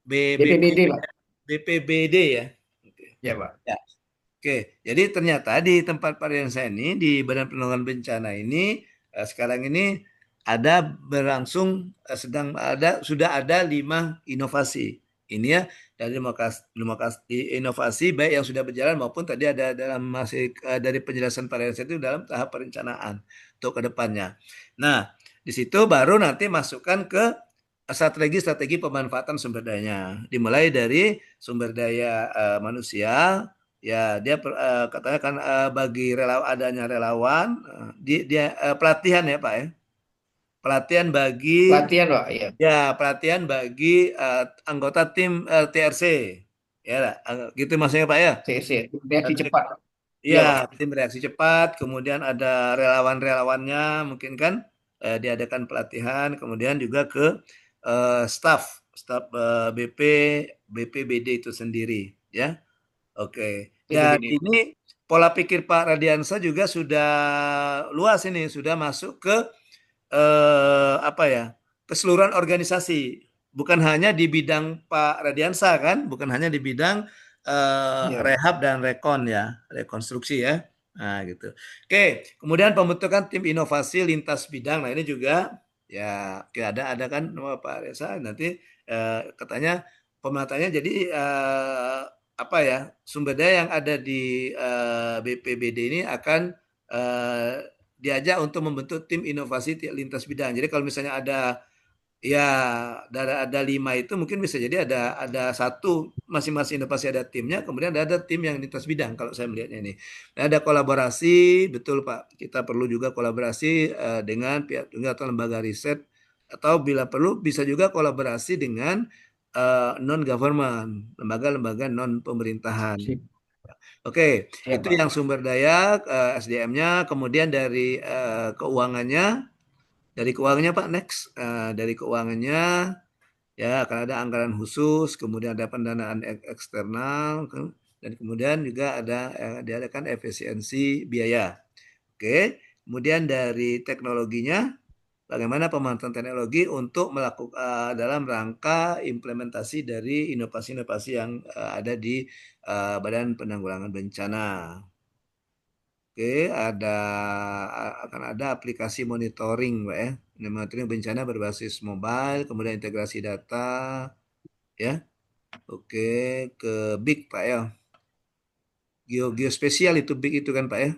BPBD, Pak. BPBD ya. Oke. Ya, Pak. Ya. Oke, jadi ternyata di tempat varian saya ini di Badan Penanggulangan Bencana ini sekarang ini ada berlangsung sudah ada 5 inovasi. Ini ya dari inovasi baik yang sudah berjalan maupun tadi ada dalam masih dari penjelasan varian saya itu dalam tahap perencanaan untuk ke depannya. Nah, di situ baru nanti masukkan ke strategi-strategi pemanfaatan sumber dayanya. Dimulai dari sumber daya manusia. Ya, dia katanya kan bagi adanya relawan, dia pelatihan ya Pak ya. Pelatihan bagi Pelatihan, Pak. Iya. pelatihan bagi anggota tim TRC. Ya, gitu maksudnya Pak ya. CC. Reaksi cepat. Iya, Pak. Iya, tim reaksi cepat, kemudian ada relawan-relawannya, mungkin kan diadakan pelatihan, kemudian juga ke staf BPBD itu sendiri, ya. Oke. Dan BPBD. ini pola pikir Pak Radiansa juga sudah luas ini, sudah masuk ke apa ya? Keseluruhan organisasi. Bukan hanya di bidang Pak Radiansa kan, bukan hanya di bidang Iya. rehab dan rekon ya, rekonstruksi ya. Nah, gitu. Oke, kemudian pembentukan tim inovasi lintas bidang. Nah, ini juga ya ada kan Pak Reza nanti katanya pematannya jadi apa ya sumber daya yang ada di BPBD ini akan diajak untuk membentuk tim inovasi lintas bidang. Jadi kalau misalnya ya ada 5 itu mungkin bisa jadi ada satu masing-masing inovasi ada timnya, kemudian ada tim yang lintas bidang kalau saya melihatnya ini. Dan ada kolaborasi, betul Pak. Kita perlu juga kolaborasi dengan pihak tunggal atau lembaga riset atau bila perlu bisa juga kolaborasi dengan non government, lembaga-lembaga non pemerintahan. Sip. Oke, Siap, itu Pak. yang sumber daya SDM-nya, kemudian dari keuangannya, Pak next, dari keuangannya ya akan ada anggaran khusus, kemudian ada pendanaan eksternal, dan kemudian juga ada diadakan efisiensi biaya. Oke, kemudian dari teknologinya, bagaimana pemanfaatan teknologi untuk melakukan dalam rangka implementasi dari inovasi-inovasi yang ada di Badan Penanggulangan Bencana. Oke, akan ada aplikasi monitoring, Pak ya. Monitoring bencana berbasis mobile, kemudian integrasi data, ya. Oke, ke Big, Pak ya. Geospesial itu Big itu kan, Pak ya.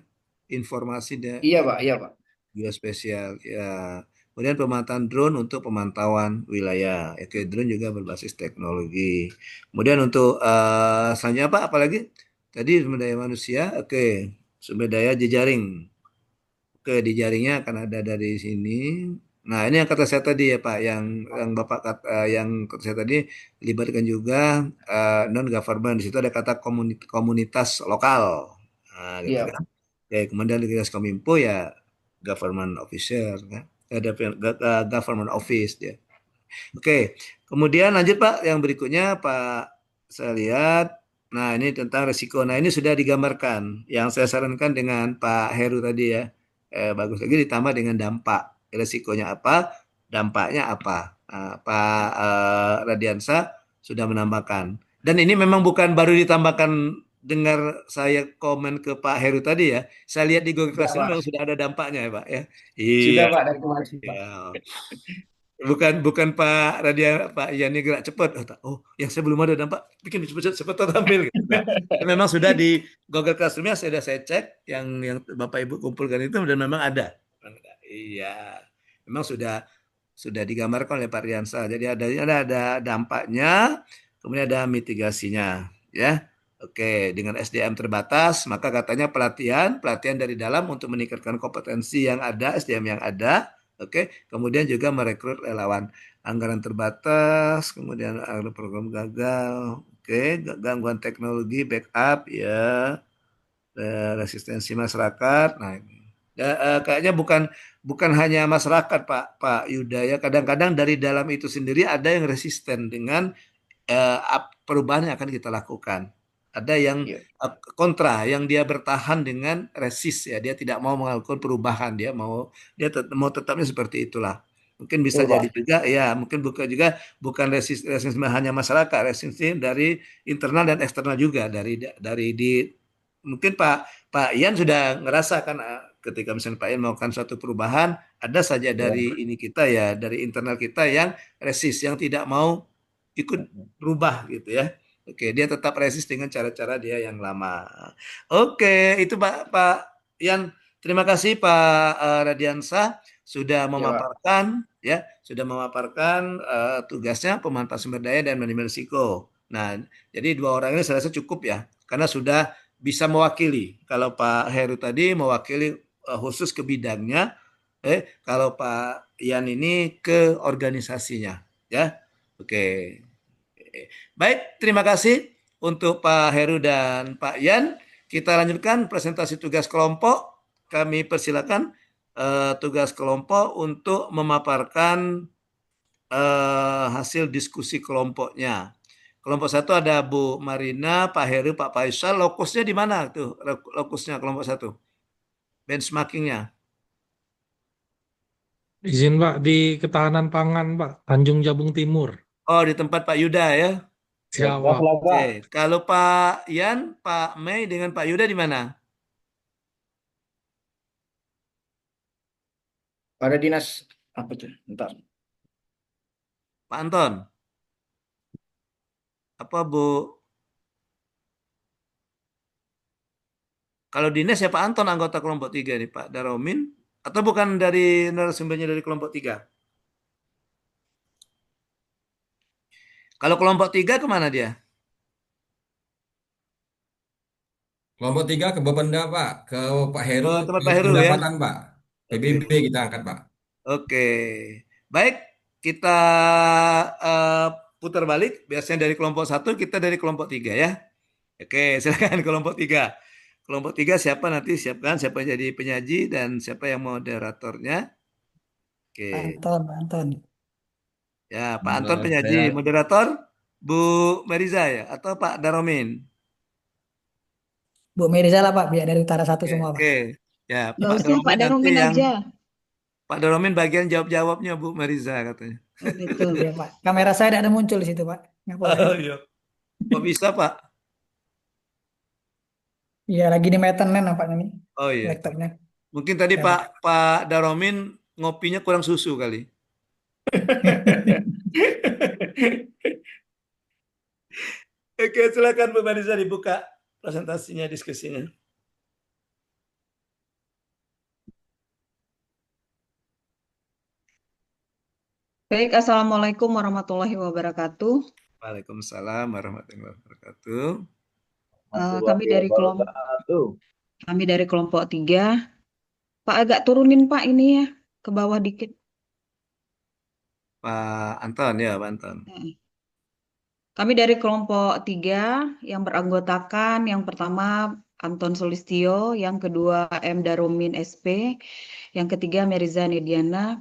Informasi Iya, Pak. Iya, Pak. geospesial, ya. Kemudian pemantauan drone untuk pemantauan wilayah. Oke, drone juga berbasis teknologi. Kemudian untuk selanjutnya apa? Apalagi? Tadi sumber daya manusia, oke. Sumber daya jejaring. Oke, di jaringnya akan ada dari sini. Nah, ini yang kata saya tadi ya Pak, yang Bapak yang kata saya tadi libatkan juga non government. Di situ ada kata komunitas lokal. Nah, gitu Iya, kan. Oke, kemudian di Kominfo ya government officer kan. Ada government office ya. Oke, kemudian lanjut Pak, yang berikutnya Pak saya lihat. Nah, ini tentang resiko. Nah, ini sudah digambarkan. Yang saya sarankan dengan Pak Heru tadi ya. Bagus lagi ditambah dengan dampak. Resikonya apa? Dampaknya apa? Pak Radiansa sudah menambahkan. Dan ini memang bukan baru ditambahkan dengar saya komen ke Pak Heru tadi ya. Saya lihat di Google sudah, Classroom Pak. memang sudah ada dampaknya ya Pak ya. Sudah, Iya. Pak, dari kemarin, Pak. Iya. Bukan Pak Yani gerak cepat. Oh, yang saya belum ada dampak, bikin cepat tampil gitu. Nah, memang sudah di Google Classroom-nya saya cek yang Bapak Ibu kumpulkan itu dan memang ada. Iya. Memang sudah digambarkan oleh Pak Riansa. Jadi ada dampaknya, kemudian ada mitigasinya, ya. Oke, dengan SDM terbatas, maka katanya pelatihan dari dalam untuk meningkatkan kompetensi yang ada, SDM yang ada. Oke, kemudian juga merekrut relawan. Anggaran terbatas, kemudian ada program gagal. Oke, gangguan teknologi, backup, ya, resistensi masyarakat. Nah, kayaknya bukan hanya masyarakat, Pak Yuda ya. Kadang-kadang dari dalam itu sendiri ada yang resisten dengan perubahan yang akan kita lakukan. Ada yang Iya. kontra, yang dia bertahan dengan resist ya, dia tidak mau melakukan perubahan, dia mau tetapnya seperti itulah. Mungkin bisa Betul, jadi Pak. juga ya, mungkin bukan resist hanya masyarakat, resist dari internal dan eksternal juga mungkin Pak Ian sudah ngerasakan ketika misalnya Pak Ian melakukan suatu perubahan, ada saja Ya. dari ini kita ya, dari internal kita yang resist, yang tidak mau ikut berubah gitu ya. Oke, dia tetap resist dengan cara-cara dia yang lama. Oke, itu Pak Ian. Terima kasih Pak Radiansah sudah Ya, Pak. memaparkan tugasnya pemanfaatan sumber daya dan manajemen risiko. Nah, jadi dua orang ini saya rasa cukup ya, karena sudah bisa mewakili. Kalau Pak Heru tadi mewakili khusus ke bidangnya, kalau Pak Ian ini ke organisasinya, ya. Oke. Baik, terima kasih untuk Pak Heru dan Pak Ian. Kita lanjutkan presentasi tugas kelompok. Kami persilakan tugas kelompok untuk memaparkan hasil diskusi kelompoknya. Kelompok satu ada Bu Marina, Pak Heru, Pak Faisal. Lokusnya di mana tuh? Lokusnya kelompok satu. Benchmarkingnya. Izin Pak, di ketahanan pangan Pak, Tanjung Jabung Timur. Oh, di tempat Pak Yuda ya. Siap Gas Pak. lah, Oke. Kak. Kalau Pak Ian, Pak Mei dengan Pak Yuda di mana? Pada dinas apa tuh? Bentar. Pak Anton. Apa Bu? Kalau dinas ya Pak Anton anggota kelompok 3 nih Pak Daromin. Atau bukan dari narasumbernya dari kelompok 3? Kalau kelompok 3 kemana dia? Kelompok 3 ke Bapenda, Pak. Ke Pak Heru, Oh, tempat ke Pak Heru ya. pendapatan, Pak. Oke. PBB kita angkat, Pak. Oke. Baik, kita eh, putar balik. Biasanya dari kelompok 1, kita dari kelompok 3 ya. Oke, silakan kelompok 3. Kelompok 3 siapa nanti siapkan siapa yang jadi penyaji dan siapa yang moderatornya. Oke. Anton. Ya, Pak Anton penyaji, Saya moderator Bu Mariza ya atau Pak Daromin. Bu Meriza lah Pak, biar dari utara satu Oke, semua Pak. oke. Ya, Nggak Pak usah, Pak Daromin nanti Daromin yang aja. Pak Daromin bagian jawab-jawabnya Bu Mariza katanya. Oh gitu ya Pak. Kamera saya tidak ada muncul di situ Pak. Nggak boleh. Oh iya. Kok bisa Pak? Iya lagi di maintenance nampaknya nih Oh iya. laptopnya. Mungkin tadi Ya, Pak Daromin ngopinya kurang susu kali. Oke, silakan Bu Mariza dibuka presentasinya, diskusinya. Baik, Assalamualaikum warahmatullahi wabarakatuh. Waalaikumsalam warahmatullahi wabarakatuh. Kami dari kelompok Wabarakatuh. kami dari kelompok 3. Pak agak turunin Pak ini ya ke bawah dikit. Pak Anton ya, Pak Anton. Kami dari kelompok 3 yang beranggotakan yang pertama Anton Solistio, yang kedua M Daromin SP, yang ketiga Meriza Nediana.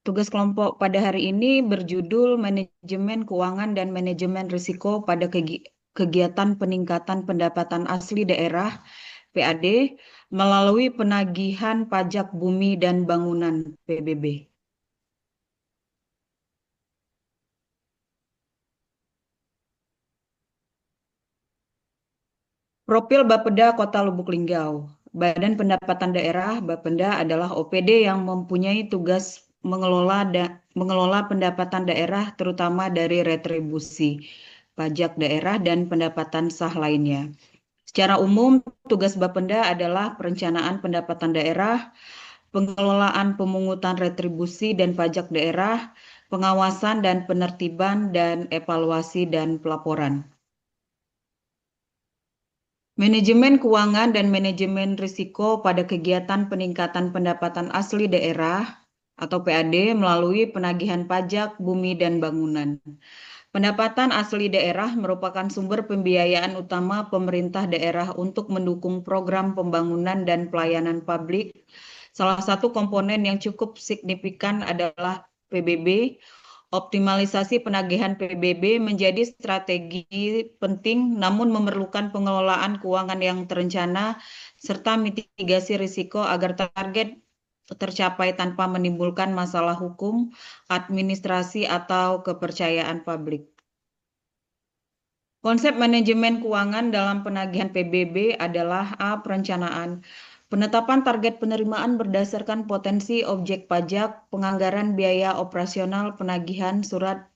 Tugas kelompok pada hari ini berjudul Manajemen Keuangan dan Manajemen Risiko pada Kegiatan Peningkatan Pendapatan Asli Daerah (PAD) melalui Penagihan Pajak Bumi dan Bangunan (PBB). Profil Bapeda Kota Lubuk Linggau. Badan Pendapatan Daerah Bapenda adalah OPD yang mempunyai tugas mengelola pendapatan daerah terutama dari retribusi, pajak daerah dan pendapatan sah lainnya. Secara umum, tugas Bapenda adalah perencanaan pendapatan daerah, pengelolaan pemungutan retribusi dan pajak daerah, pengawasan dan penertiban dan evaluasi dan pelaporan. Manajemen keuangan dan manajemen risiko pada kegiatan peningkatan pendapatan asli daerah atau PAD melalui penagihan pajak bumi dan bangunan. Pendapatan asli daerah merupakan sumber pembiayaan utama pemerintah daerah untuk mendukung program pembangunan dan pelayanan publik. Salah satu komponen yang cukup signifikan adalah PBB. Optimalisasi penagihan PBB menjadi strategi penting, namun memerlukan pengelolaan keuangan yang terencana serta mitigasi risiko agar target tercapai tanpa menimbulkan masalah hukum, administrasi, atau kepercayaan publik. Konsep manajemen keuangan dalam penagihan PBB adalah A. Perencanaan. Penetapan target penerimaan berdasarkan potensi objek pajak, penganggaran biaya operasional, penagihan, surat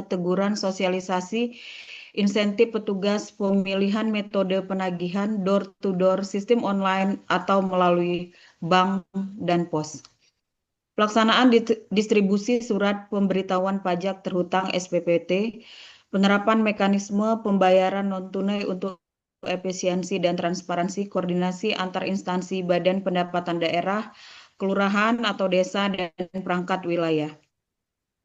teguran, sosialisasi, insentif petugas, pemilihan metode penagihan, door-to-door, sistem online, atau melalui bank dan pos. Pelaksanaan distribusi surat pemberitahuan pajak terhutang SPPT, penerapan mekanisme pembayaran non-tunai untuk efisiensi dan transparansi, koordinasi antar instansi badan pendapatan daerah, kelurahan atau desa, dan perangkat wilayah.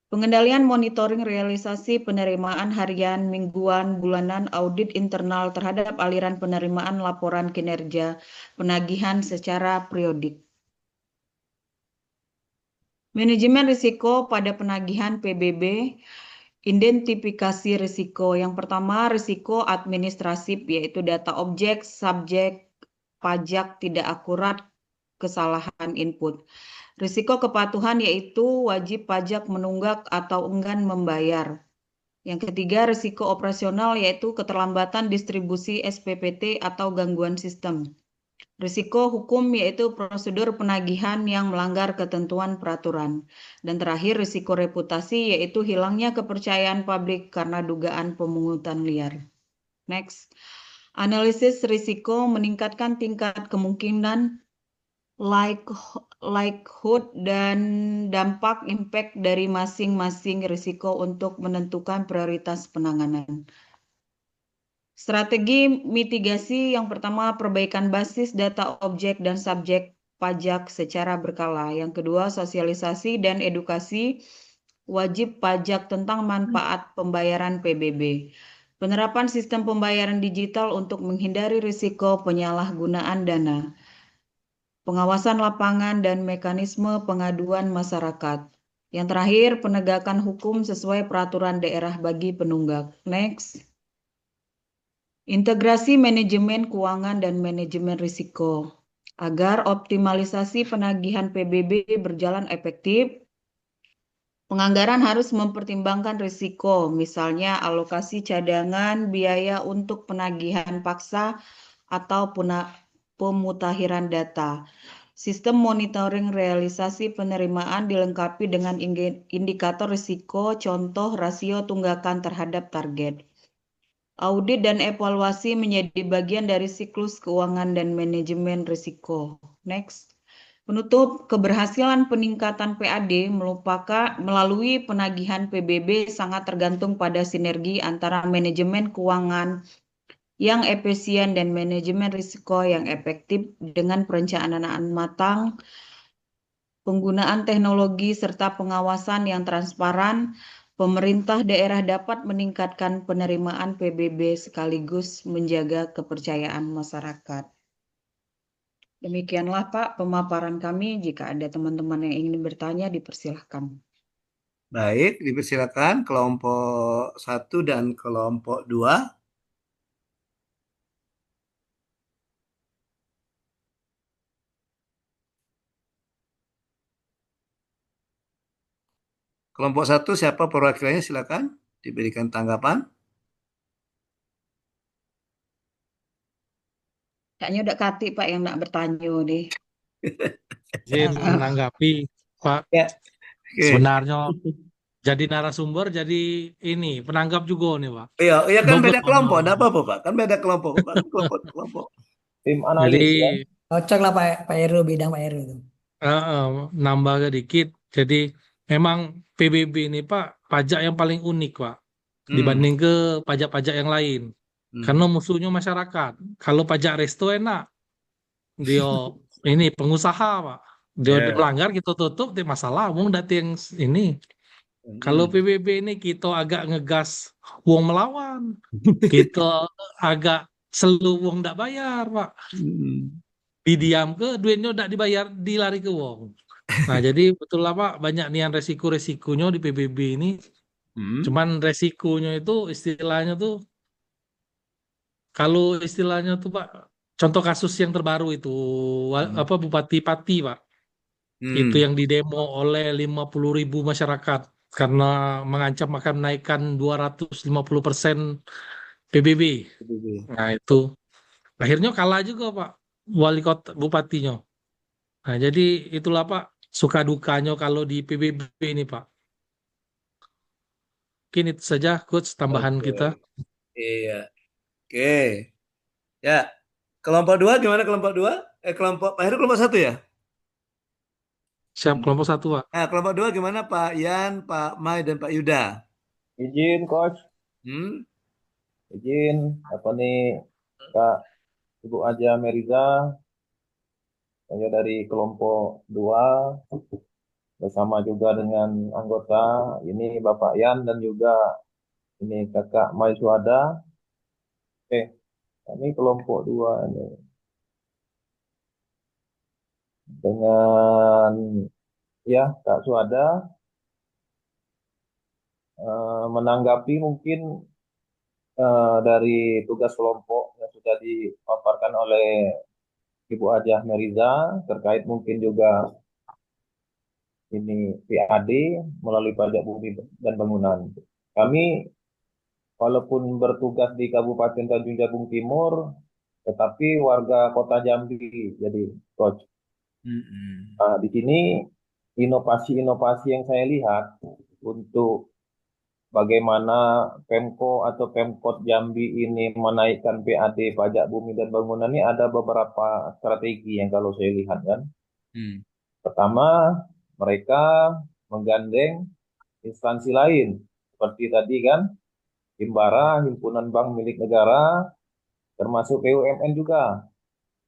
Pengendalian monitoring realisasi penerimaan harian, mingguan, bulanan, audit internal terhadap aliran penerimaan laporan kinerja penagihan secara periodik. Manajemen risiko pada penagihan PBB, identifikasi risiko. Yang pertama, risiko administratif, yaitu data objek, subjek, pajak tidak akurat, kesalahan input. Risiko kepatuhan, yaitu wajib pajak menunggak atau enggan membayar. Yang ketiga, risiko operasional, yaitu keterlambatan distribusi SPPT atau gangguan sistem. Risiko hukum, yaitu prosedur penagihan yang melanggar ketentuan peraturan. Dan terakhir, risiko reputasi, yaitu hilangnya kepercayaan publik karena dugaan pemungutan liar. Next. Analisis risiko meningkatkan tingkat kemungkinan, likelihood, dan dampak impact dari masing-masing risiko untuk menentukan prioritas penanganan. Strategi mitigasi yang pertama, perbaikan basis data objek dan subjek pajak secara berkala. Yang kedua, sosialisasi dan edukasi wajib pajak tentang manfaat pembayaran PBB. Penerapan sistem pembayaran digital untuk menghindari risiko penyalahgunaan dana. Pengawasan lapangan dan mekanisme pengaduan masyarakat. Yang terakhir, penegakan hukum sesuai peraturan daerah bagi penunggak. Next. Integrasi manajemen keuangan dan manajemen risiko. Agar optimalisasi penagihan PBB berjalan efektif, penganggaran harus mempertimbangkan risiko, misalnya alokasi cadangan, biaya untuk penagihan paksa, atau pemutakhiran data. Sistem monitoring realisasi penerimaan dilengkapi dengan indikator risiko, contoh rasio tunggakan terhadap target. Audit dan evaluasi menjadi bagian dari siklus keuangan dan manajemen risiko. Next. Penutup, keberhasilan peningkatan PAD melalui penagihan PBB sangat tergantung pada sinergi antara manajemen keuangan yang efisien dan manajemen risiko yang efektif dengan perencanaan matang, penggunaan teknologi, serta pengawasan yang transparan. Pemerintah daerah dapat meningkatkan penerimaan PBB sekaligus menjaga kepercayaan masyarakat. Demikianlah Pak pemaparan kami. Jika ada teman-teman yang ingin bertanya, dipersilahkan. Baik, dipersilakan kelompok 1 dan kelompok 2. Kelompok 1 siapa perwakilannya, silakan diberikan tanggapan. Kayaknya udah Kati Pak yang nak bertanya nih. Izin menanggapi, Pak. Ya. Oke. Sebenarnya jadi narasumber, jadi ini penanggap juga nih, Pak. Iya, iya kan Double beda kelompok, honor. enggak apa-apa, Pak. Kan beda kelompok, Pak. Kelompok. Tim analis Jadi ya. Cocok lah Pak Heru, bidang Pak Heru itu. nambah sedikit. Jadi memang PBB ini Pak pajak yang paling unik, Pak, dibanding ke pajak-pajak yang lain. Karena musuhnya masyarakat. Kalau pajak resto enak, dia ini pengusaha Pak. Dia Ya. melanggar kita tutup, dia masalah. Wong dati yang ini Kalau Hmm. PBB ini kita agak ngegas wong melawan. Kita agak selu wong ndak bayar, Pak. Hmm. Didiam ke duitnya ndak dibayar, dilari ke wong. Nah, jadi betul lah Pak, banyak nian resiko-resikonya di PBB ini. Hmm. Cuman resikonya itu istilahnya tuh, kalau istilahnya tuh Pak, contoh kasus yang terbaru itu, Hmm. apa Bupati Pati Pak, itu Hmm. yang didemo oleh 50.000 masyarakat karena mengancam akan menaikkan 250% PBB. PBB. Nah, itu akhirnya kalah juga Pak, wali kota bupatinya. Nah, jadi itulah Pak, suka dukanya kalau di PBB ini Pak. Mungkin itu saja coach tambahan Oke. kita. Iya. Oke. Ya. Kelompok dua gimana kelompok dua? Kelompok Pak Heru kelompok satu ya? Siap kelompok satu Pak. Nah, kelompok dua gimana Pak Yan, Pak Mai, dan Pak Yuda? Izin, Coach. Hmm? Izin. Apa nih, Kak Ibu Aja Meriza, saya dari kelompok 2, bersama juga dengan anggota, ini Bapak Yan dan juga ini Kakak Mai Suada. Oke, kami kelompok 2 ini. Dengan ya Kak Suada menanggapi mungkin dari tugas kelompok yang sudah dipaparkan oleh Ibu Ajah Meriza terkait mungkin juga ini PAD melalui pajak bumi dan bangunan. Kami walaupun bertugas di Kabupaten Tanjung Jabung Timur, tetapi warga Kota Jambi. Jadi, Coach, Hmm. di sini inovasi-inovasi yang saya lihat untuk bagaimana Pemko atau Pemkot Jambi ini menaikkan PAD pajak bumi dan bangunan ini ada beberapa strategi yang kalau saya lihat kan. Hmm. Pertama, mereka menggandeng instansi lain seperti tadi kan, Himbara, Himpunan Bank Milik Negara, termasuk BUMN juga,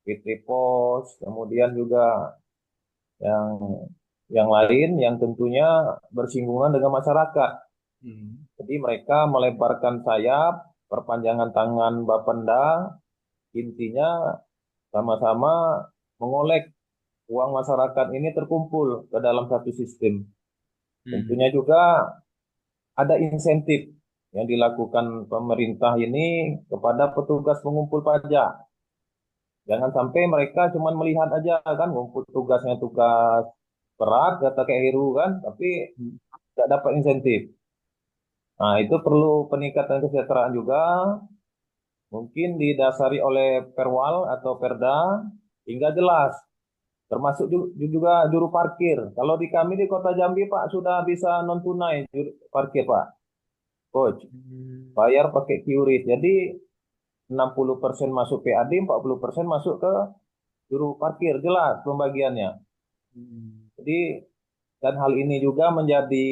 PT Pos, kemudian juga yang yang lain yang tentunya bersinggungan dengan masyarakat. Hmm. Jadi mereka melebarkan sayap, perpanjangan tangan Bapenda, intinya sama-sama mengolek uang masyarakat ini terkumpul ke dalam satu sistem. Hmm. Tentunya juga ada insentif yang dilakukan pemerintah ini kepada petugas pengumpul pajak. Jangan sampai mereka cuma melihat aja kan, ngumpul tugasnya tugas berat, kata kayak Heru kan, tapi tidak dapat insentif. Nah, itu perlu peningkatan kesejahteraan juga, mungkin didasari oleh Perwal atau Perda, hingga jelas. Termasuk juga juru parkir. Kalau di kami di Kota Jambi, Pak, sudah bisa non tunai juru parkir, Pak. Coach, bayar pakai QRIS. Jadi 60% masuk PAD, 40% masuk ke juru parkir. Jelas pembagiannya. Jadi, dan hal ini juga menjadi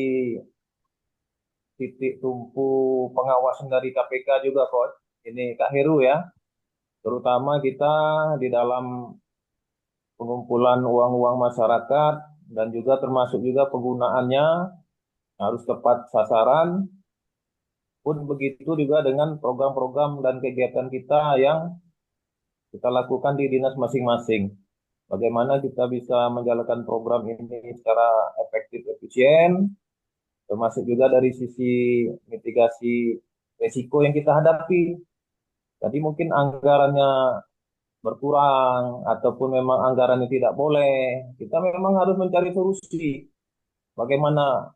titik tumpu pengawasan dari KPK juga, Coach. Ini Kak Heru ya. Terutama kita di dalam pengumpulan uang-uang masyarakat dan juga termasuk juga penggunaannya harus tepat sasaran. Pun begitu juga dengan program-program dan kegiatan kita yang kita lakukan di dinas masing-masing. Bagaimana kita bisa menjalankan program ini secara efektif, efisien, termasuk juga dari sisi mitigasi resiko yang kita hadapi. Tadi mungkin anggarannya berkurang ataupun memang anggarannya tidak boleh. Kita memang harus mencari solusi. Bagaimana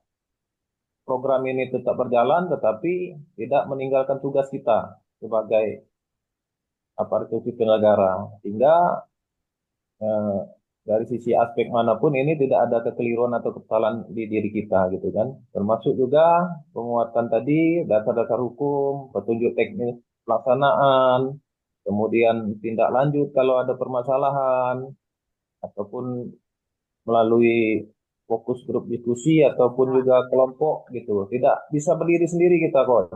program ini tetap berjalan tetapi tidak meninggalkan tugas kita sebagai aparatur sipil negara. Sehingga eh, dari sisi aspek manapun ini tidak ada kekeliruan atau kesalahan di diri kita gitu kan. Termasuk juga penguatan tadi dasar-dasar hukum, petunjuk teknis pelaksanaan, kemudian tindak lanjut kalau ada permasalahan, ataupun melalui fokus grup diskusi ataupun juga kelompok gitu. Tidak bisa berdiri sendiri kita, Coach.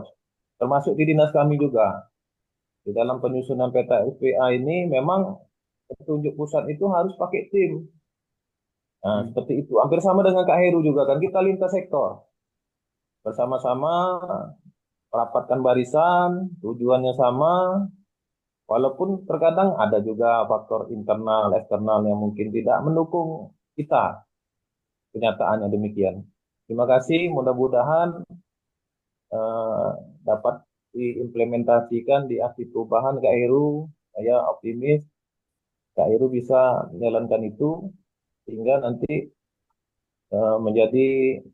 Termasuk di dinas kami juga. Di dalam penyusunan peta SPA ini memang petunjuk pusat itu harus pakai tim. Nah, seperti itu. Hampir sama dengan Kak Heru juga kan. Kita lintas sektor. bersama-sama rapatkan barisan, tujuannya sama, walaupun terkadang ada juga faktor internal, eksternal yang mungkin tidak mendukung kita, kenyataannya demikian. Terima kasih, mudah-mudahan eh, dapat diimplementasikan di aksi perubahan Kak Heru. Saya optimis Kak Heru bisa menjalankan itu sehingga nanti menjadi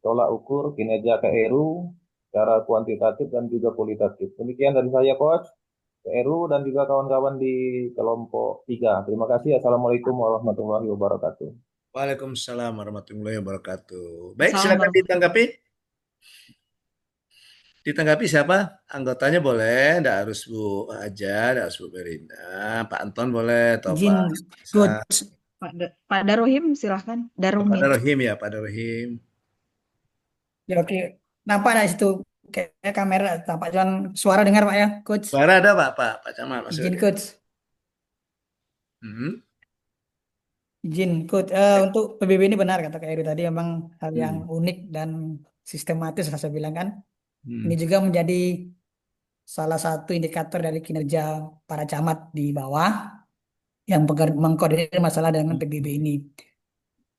tolak ukur kinerja Kak Heru secara kuantitatif dan juga kualitatif. Demikian dari saya, Coach. Kak Heru dan juga kawan-kawan di kelompok 3. Terima kasih. Assalamualaikum warahmatullahi wabarakatuh. Waalaikumsalam warahmatullahi wabarakatuh. Baik, Salam silakan warahmatullahi ditanggapi. Ditanggapi siapa? Anggotanya boleh, tidak harus Bu Haja, tidak harus Bu Berina. Pak Anton boleh, atau Izin, Pak Sa- Coach. Pak Darohim, silahkan. Pak Darumit. Darohim ya, Pak Darohim. Ya, oke. Nampak dari situ kayak kamera tampak cuman suara dengar Pak ya, Coach. Suara ada Pak Camat masih Izin, ada. Coach. Hmm. Izin, Coach. Untuk PBB ini benar kata Kak Eri tadi memang hal yang unik dan sistematis saya bilang kan. Ini Hmm. juga menjadi salah satu indikator dari kinerja para camat di bawah yang mengkoordinir masalah dengan PBB ini.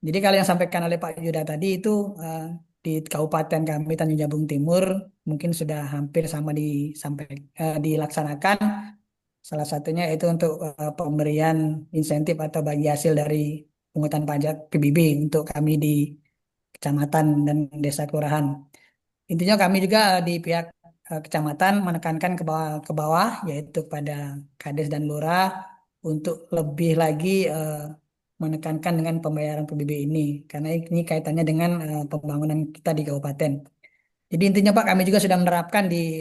Jadi kalau yang sampaikan oleh Pak Yuda tadi itu di Kabupaten kami Tanjung Jabung Timur mungkin sudah hampir sama dilaksanakan. Salah satunya itu untuk pemberian insentif atau bagi hasil dari pungutan pajak PBB untuk kami di kecamatan dan desa kelurahan. Intinya kami juga di pihak kecamatan menekankan ke bawah yaitu pada Kades dan Lurah untuk lebih lagi menekankan dengan pembayaran PBB ini karena ini kaitannya dengan pembangunan kita di kabupaten. Jadi intinya Pak kami juga sudah menerapkan di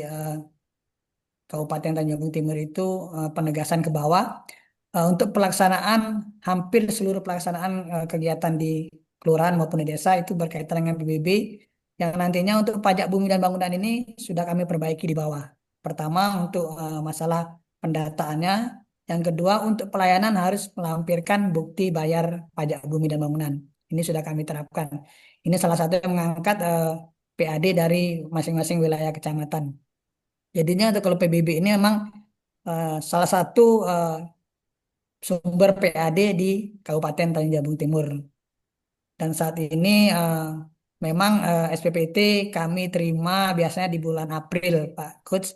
Kabupaten Tanjung Jabung Timur itu penegasan ke bawah untuk pelaksanaan hampir seluruh pelaksanaan kegiatan di kelurahan maupun di desa itu berkaitan dengan PBB yang nantinya untuk pajak bumi dan bangunan ini sudah kami perbaiki di bawah. Pertama untuk masalah pendataannya, yang kedua untuk pelayanan harus melampirkan bukti bayar pajak bumi dan bangunan. Ini sudah kami terapkan. Ini salah satu yang mengangkat PAD dari masing-masing wilayah kecamatan. Jadinya untuk kalau PBB ini memang salah satu sumber PAD di Kabupaten Tanjung Jabung Timur. Dan saat ini memang SPPT kami terima biasanya di bulan April, Pak Coach.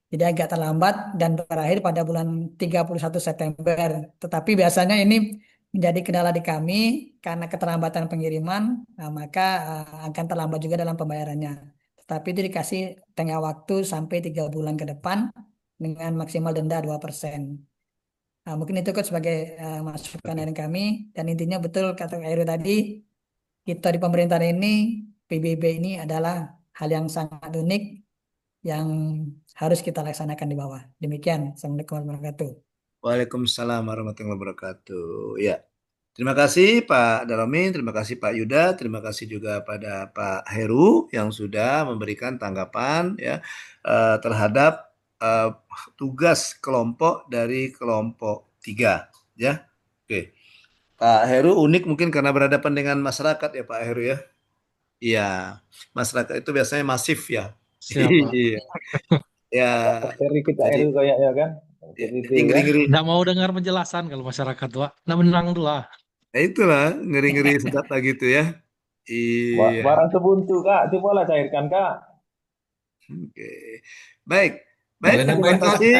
Jadi agak terlambat dan berakhir pada bulan 31 September. Tetapi biasanya ini menjadi kendala di kami karena keterlambatan pengiriman, maka akan terlambat juga dalam pembayarannya. Tetapi itu dikasih tengah waktu sampai 3 bulan ke depan dengan maksimal denda 2%. Nah, mungkin itu Coach sebagai masukan dari kami. Dan intinya betul kata Kak Heru tadi, kita di pemerintahan ini, PBB ini adalah hal yang sangat unik yang harus kita laksanakan di bawah. Demikian. Assalamualaikum warahmatullahi wabarakatuh. Waalaikumsalam warahmatullahi wabarakatuh. Ya, terima kasih Pak Daromin, terima kasih Pak Yuda, terima kasih juga pada Pak Heru yang sudah memberikan tanggapan ya terhadap eh, tugas kelompok dari kelompok 3 ya. Oke. Pak Heru unik mungkin karena berhadapan dengan masyarakat ya Pak Heru ya. Iya, masyarakat itu biasanya masif ya. Siap, Pak. Iya. Ya, Seri kita jadi Heru kayaknya kan. ya, Jadi jadi ya. ngeri-ngeri. Nggak mau dengar penjelasan kalau masyarakat, Pak. Nah, menang dulu lah. Ya itulah ngeri-ngeri sedap lah gitu ya. Iya. Barang sebuntu Kak, cobalah cairkan Kak. Oke. Baik. Baik, Boleh terima nambahin, Coach? kasih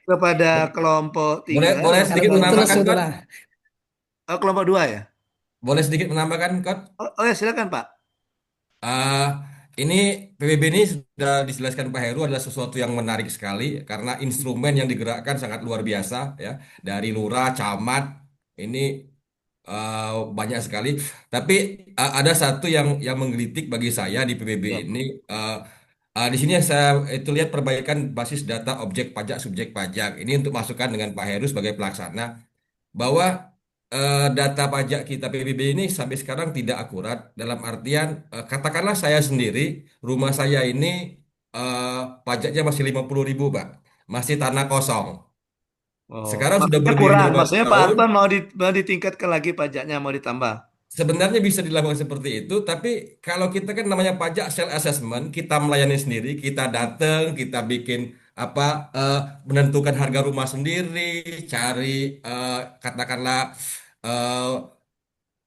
kepada kelompok Boleh 3. boleh Kalau sedikit betul menambahkan, Coach? sudahlah. Oh, kelompok 2 ya? Boleh sedikit menambahkan, Coach? Oh ya, silakan Pak. Ah, ini PBB ini sudah dijelaskan Pak Heru adalah sesuatu yang menarik sekali karena instrumen yang digerakkan sangat luar biasa ya dari lurah, camat ini banyak sekali. Tapi ada satu yang menggelitik bagi saya di PBB Ya. ini. Di sini saya itu lihat perbaikan basis data objek pajak subjek pajak. Ini untuk masukan dengan Pak Heru sebagai pelaksana bahwa data pajak kita PBB ini sampai sekarang tidak akurat dalam artian katakanlah saya sendiri rumah saya ini eh, pajaknya masih 50.000 Pak, masih tanah kosong. Oh, Sekarang sudah maksudnya berdiri kurang. 15 Maksudnya Pak tahun. Anton mau ditingkatkan lagi pajaknya, mau ditambah. sebenarnya bisa dilakukan seperti itu, tapi kalau kita kan namanya pajak self assessment, kita melayani sendiri, kita datang, kita bikin apa eh, menentukan harga rumah sendiri, cari katakanlah eh,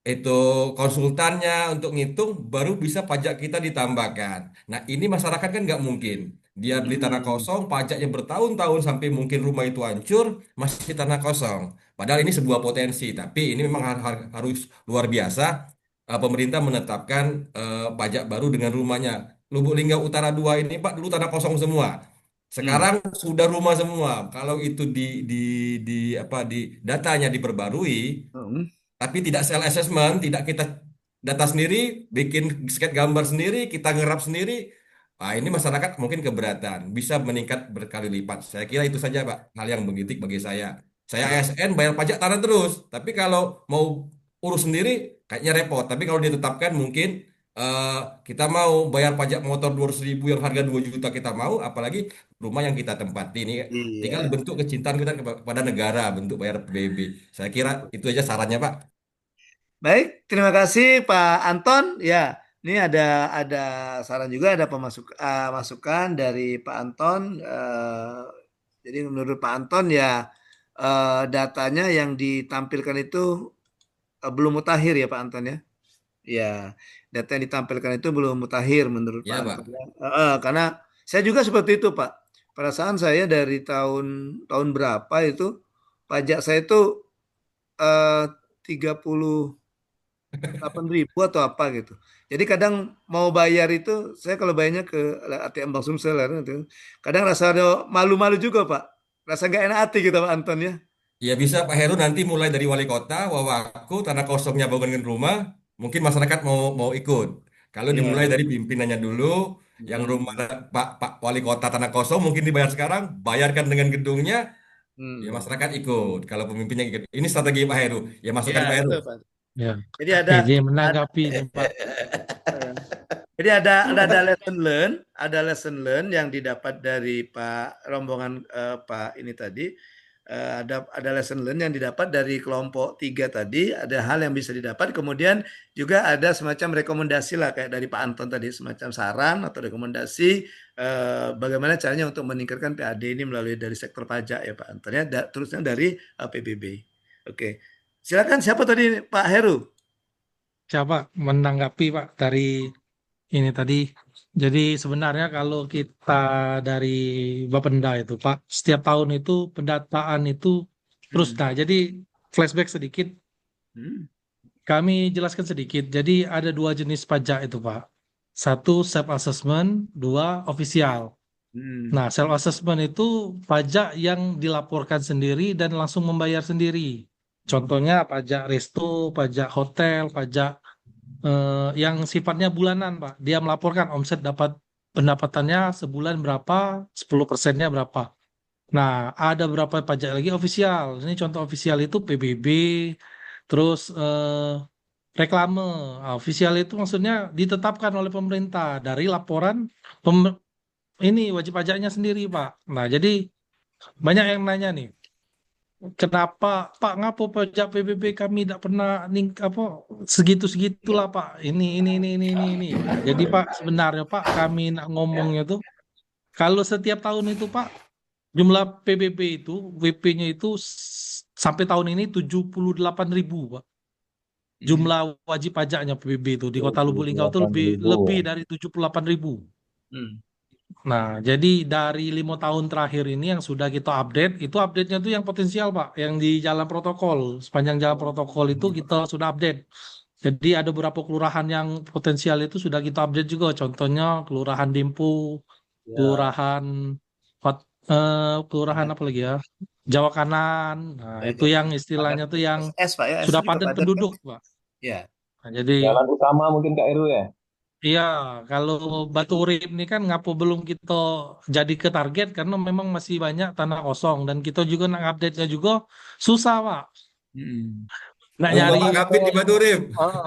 itu konsultannya untuk ngitung baru bisa pajak kita ditambahkan. Nah, ini masyarakat kan nggak mungkin. Dia beli tanah kosong, pajaknya bertahun-tahun sampai mungkin rumah itu hancur, masih tanah kosong. Padahal ini sebuah potensi, tapi ini memang harus luar biasa. Pemerintah menetapkan pajak baru dengan rumahnya. Lubuk Linggau Utara 2 ini Pak dulu tanah kosong semua. Sekarang sudah rumah semua. Kalau itu di apa di datanya diperbarui, tapi tidak self assessment, tidak kita data sendiri, bikin sket gambar sendiri, kita ngerap sendiri. Nah, ini masyarakat mungkin keberatan, bisa meningkat berkali lipat. Saya kira itu saja, Pak, hal yang menggelitik bagi saya. Saya ASN bayar pajak tanah terus, tapi kalau mau urus sendiri kayaknya repot. Tapi kalau ditetapkan mungkin eh, kita mau bayar pajak motor 200.000 yang harga 2 juta kita mau, apalagi rumah yang kita tempati ini tinggal Iya. bentuk kecintaan kita kepada negara, bentuk bayar PBB. Saya kira itu aja sarannya, Pak. Baik, terima kasih Pak Anton. Ya, ini ada saran juga, ada masukan dari Pak Anton. Jadi menurut Pak Anton ya datanya yang ditampilkan itu belum mutakhir ya Pak Anton ya. Ya, data yang ditampilkan itu belum mutakhir menurut Pak Ya, Anton Pak. ya. Karena saya juga seperti itu Pak. Perasaan saya dari tahun tahun berapa itu pajak saya itu 38.000 atau apa gitu. Jadi kadang mau bayar itu, saya kalau bayarnya ke ATM Bank Sumsel, gitu. Kadang rasa ada malu-malu juga Pak. Rasa nggak enak hati gitu Pak Anton ya. Ya bisa Pak Heru nanti mulai dari wali kota, wawaku, tanah kosongnya bangunin rumah, mungkin masyarakat mau ikut. Kalau dimulai Iya. dari pimpinannya dulu, yang rumah Hmm. Pak Wali Kota tanah kosong mungkin dibayar sekarang, bayarkan dengan gedungnya, ya Hmm. masyarakat ikut. Kalau pemimpinnya ikut. Ini strategi Pak Heru. Ya Ya, masukkan Pak Heru. betul Pak. Ya, Jadi ada ini menanggapi nih Pak. eh, jadi ada lesson learn yang didapat dari Pak rombongan Pak ini tadi. Ada lesson learn yang didapat dari kelompok 3 tadi, ada hal yang bisa didapat, kemudian juga ada semacam rekomendasi lah kayak dari Pak Anton tadi, semacam saran atau rekomendasi bagaimana caranya untuk meningkatkan PAD ini melalui dari sektor pajak ya Pak Anton ya, terusnya dari PBB. Oke, silakan siapa tadi Pak Heru? Siapa menanggapi Pak dari ini tadi? Jadi sebenarnya kalau kita dari Bapenda itu Pak, setiap tahun itu pendataan itu terus. Hmm. Nah, jadi flashback sedikit, Hmm. kami jelaskan sedikit. Jadi ada dua jenis pajak itu Pak. Satu self assessment, dua official. Hmm. Nah, self assessment itu pajak yang dilaporkan sendiri dan langsung membayar sendiri. Contohnya pajak resto, pajak hotel, pajak yang sifatnya bulanan, Pak. Dia melaporkan omset dapat pendapatannya sebulan berapa, 10%-nya berapa. Nah, ada berapa pajak lagi ofisial. Ini contoh ofisial itu PBB, terus reklame. Nah, ofisial itu maksudnya ditetapkan oleh pemerintah dari laporan ini wajib pajaknya sendiri, Pak. Nah, jadi banyak yang nanya nih, kenapa Pak ngapo pajak PBB kami tidak pernah apa segitu-segitulah Pak. Ini. Nah, jadi Pak sebenarnya Pak kami nak ngomongnya tuh kalau setiap tahun itu Pak jumlah PBB itu WP-nya itu sampai tahun ini 78.000 Pak. Jumlah wajib pajaknya PBB itu di Kota Lubuk Linggau itu lebih 28.000. lebih dari 78.000. Hmm. Nah, jadi dari 5 tahun terakhir ini yang sudah kita update, itu update-nya tuh yang potensial, Pak. Yang di jalan protokol. Sepanjang jalan protokol itu kita sudah update. Jadi ada beberapa kelurahan yang potensial itu sudah kita update juga. Contohnya Kelurahan Dimpu, Kelurahan Kelurahan apa lagi ya? Jawa Kanan. Nah, itu yang istilahnya tuh yang S Pak ya, S sudah juga padat padat kan? penduduk, Pak. Ya. Nah, jadi Jalan utama mungkin Kak Heru ya. iya, kalau Batu Urip ini kan ngapa belum kita jadi ke target karena memang masih banyak tanah kosong dan kita juga nak update-nya juga susah, Pak. Hmm. Nak Oh, nyari Bapak Kapit di Badurip.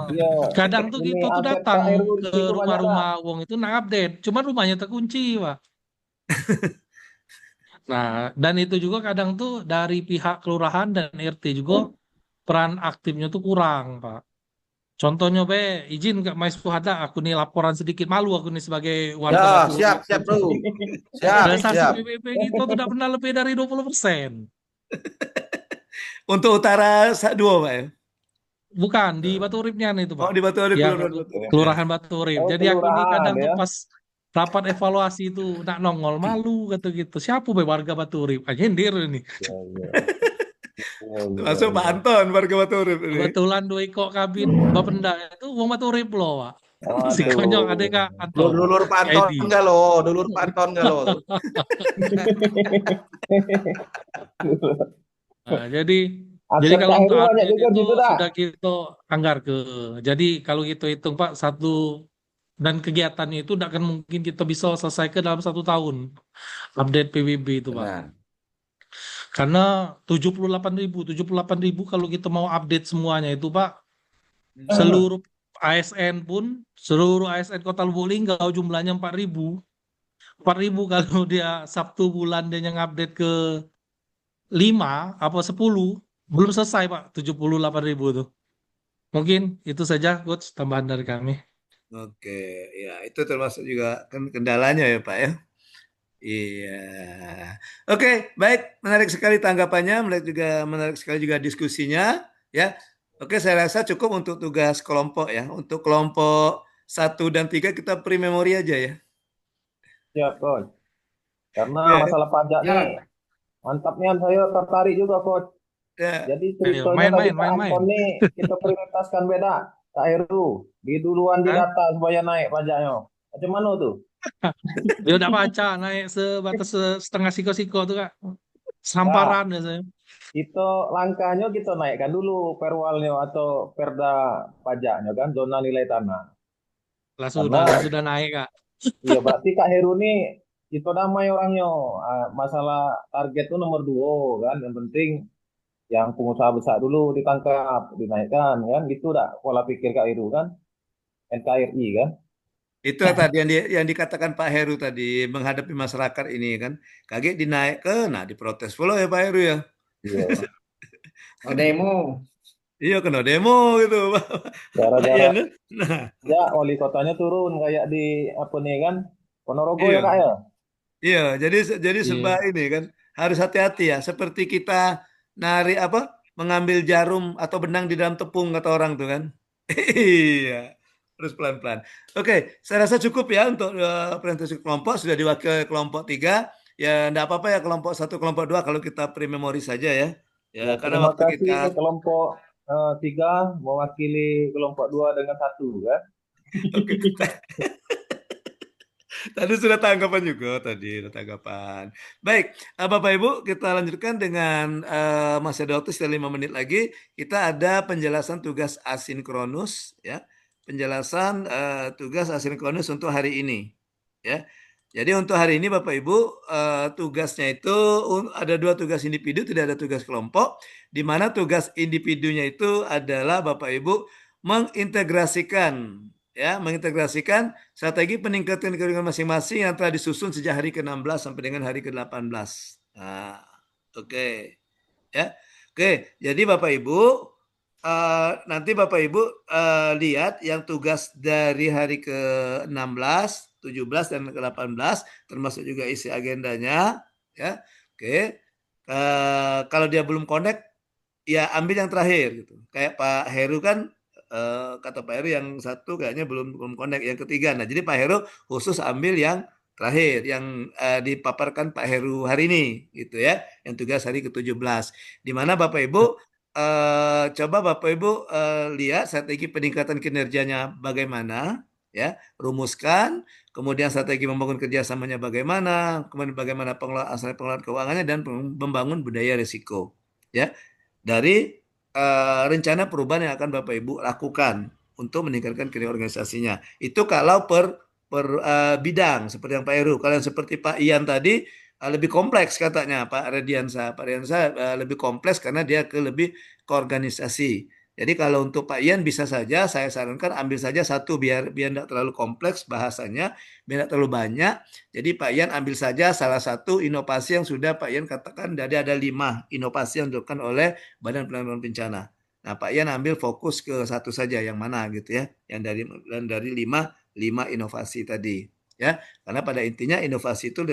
Iya, kadang tuh ini kita tuh aset datang Kak Heru di ke situ banyak Kak. rumah-rumah wong itu nak update, cuman rumahnya terkunci, Pak. Nah, dan itu juga kadang tuh dari pihak kelurahan dan RT juga peran aktifnya tuh kurang, Pak. Contohnya izin Kak Mais Fuhada, aku nih laporan sedikit, malu aku nih sebagai warga Ya, Batu siap, Urip. siap, bro. Siap, Realisasi siap. PPP kita tidak pernah lebih dari 20%. Untuk utara dua, Pak ya. Bukan, di Batu Uripnya nih itu Oh, Pak. di Batu Urip, Yang Kelurahan Batu Urip ya. Kelurahan Batu Urip. Oh, Jadi aku nih kelurahan kadang tuh ya. pas rapat evaluasi itu nak nongol malu gitu. Siapa warga Batu Urip? Nyindir ini. Ya, ya, ya, Termasuk Pak ya. Anton, warga Batu Urip ini. Kebetulan dua kok kabin Bapenda itu wong Batu Urip loh, Pak. Si konyol ada Kak Anton. Dulur Panton Edi. enggak lo, dulur Panton enggak lo. Nah, jadi Akses kalau Kak untuk Heru banyak update juga itu gitu dah. sudah kita anggar ke. Jadi kalau kita hitung Pak dan kegiatannya itu tidak akan mungkin kita bisa selesaikan dalam 1 tahun update PBB itu Pak. Benar. Karena 78.000 kalau kita mau update semuanya itu Pak, seluruh ASN Kota Lubuk Linggau jumlahnya 4.000. 4.000 kalau dia Sabtu bulan dia yang update ke 5 apa 10 belum selesai Pak 78.000 tuh. Mungkin itu saja Coach tambahan dari kami. Oke, ya itu termasuk juga kan kendalanya ya Pak ya. Iya. Oke, baik, menarik sekali tanggapannya, menarik sekali juga diskusinya ya. Oke, saya rasa cukup untuk tugas kelompok ya. Untuk kelompok 1 dan 3 kita pre-memori aja ya. Siap, Coach. Karena Ya. masalah pajak Ya. nih, mantapnya saya tertarik juga, Coach. Ya. Jadi Ayo, ceritanya tadi Pak main. Anton nih kita prioritaskan beda. Kak Heru, di duluan di Hah? data supaya naik pajaknya. Macam mana tuh? Dia udah baca naik sebatas setengah siko-siko tuh Kak. Samparan biasanya. Itu langkahnya kita naikkan dulu perwalnya atau perda pajaknya kan, zona nilai tanah. Lah Karena sudah naik Kak. iya berarti Kak Heru nih itu damai orangnya. Masalah target itu nomor 2 kan, yang penting yang pengusaha besar dulu ditangkap, dinaikkan kan, gitu dah pola pikir Kak Heru kan, NKRI kan. Itu tadi yang dikatakan Pak Heru tadi menghadapi masyarakat ini kan. Kaget dinaikkan, nah diprotes pula ya Pak Heru ya. Iya. Oh, demo. Iya kena demo gitu. Gara-gara Nah, ya wali kotanya turun kayak di apa nih kan, Ponorogo iya. ya Kak ya. Iya, jadi serba ini kan harus hati-hati ya. Seperti kita mengambil jarum atau benang di dalam tepung kata orang tuh kan. Iya, harus pelan-pelan. Oke, saya rasa cukup ya untuk presentasi kelompok sudah diwakili kelompok 3. Ya, enggak apa-apa ya kelompok 1, kelompok 2 kalau kita pre-memori saja ya. Ya, Ya, karena terima waktu kasih kita kelompok 3 mewakili kelompok 2 dengan 1 kan. Oke. Tadi sudah tanggapan juga sudah tanggapan. Baik, Bapak Ibu, kita lanjutkan dengan masih ada waktu sekitar 5 menit lagi. Kita ada penjelasan tugas asinkronus ya. Penjelasan tugas asinkronus untuk hari ini ya. Jadi untuk hari ini Bapak Ibu tugasnya itu ada 2 tugas individu, tidak ada tugas kelompok. Di mana tugas individunya itu adalah Bapak Ibu mengintegrasikan strategi peningkatan keunggulan masing-masing yang telah disusun sejak hari ke-16 sampai dengan hari ke-18. Nah, oke. Ya. Oke, jadi Bapak Ibu nanti Bapak Ibu lihat yang tugas dari hari ke-16, 17 dan ke-18 termasuk juga isi agendanya ya. Oke. Kalau dia belum connect ya ambil yang terakhir gitu. Kayak Pak Heru kan kata Pak Heru yang satu kayaknya belum connect, yang ketiga. Nah, jadi Pak Heru khusus ambil yang terakhir yang dipaparkan Pak Heru hari ini gitu ya, yang tugas hari ke-17. Di mana Bapak Ibu coba Bapak Ibu lihat strategi peningkatan kinerjanya bagaimana ya, rumuskan, kemudian strategi membangun kerjasamanya bagaimana, kemudian bagaimana pengelolaan keuangannya dan membangun budaya risiko ya. Dari rencana perubahan yang akan Bapak Ibu lakukan untuk meningkatkan kinerja organisasinya. Itu kalau per bidang seperti yang Pak Heru. Kalau yang seperti Pak Ian tadi lebih kompleks katanya Pak Rediansa. Pak Rediansa lebih kompleks karena dia lebih ke organisasi. Jadi kalau untuk Pak Ian bisa saja saya sarankan ambil saja satu biar tidak terlalu kompleks bahasanya, biar tidak terlalu banyak. Jadi Pak Ian ambil saja salah satu inovasi yang sudah Pak Ian katakan, jadi ada 5 inovasi yang dilakukan oleh Badan Penanggulangan Bencana. Nah, Pak Ian ambil fokus ke satu saja yang mana gitu ya, yang dari lima inovasi tadi ya. Karena pada intinya inovasi itu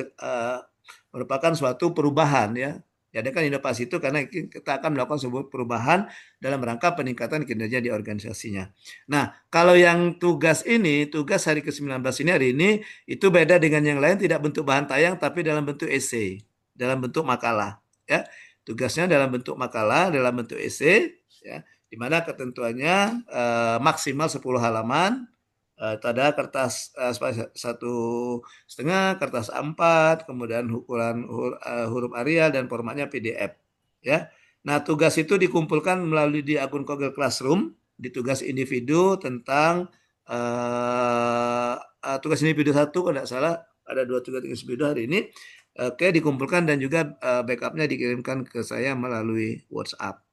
merupakan suatu perubahan ya. Jadi kan inovasi itu karena kita akan melakukan sebuah perubahan dalam rangka peningkatan kinerja di organisasinya. Nah, kalau yang tugas hari ke-19 ini hari ini itu beda dengan yang lain, tidak bentuk bahan tayang tapi dalam bentuk esai, dalam bentuk makalah ya. Tugasnya dalam bentuk makalah, dalam bentuk esai ya, di mana ketentuannya maksimal 10 halaman. Ada kertas 1,5, kertas A4, kemudian ukuran huruf Arial dan formatnya PDF ya. Nah, tugas itu dikumpulkan melalui di akun Google Classroom, di tugas individu tentang tugas individu 1 kalau tidak salah, ada 2 tugas individu hari ini. Oke, dikumpulkan dan juga backupnya dikirimkan ke saya melalui WhatsApp.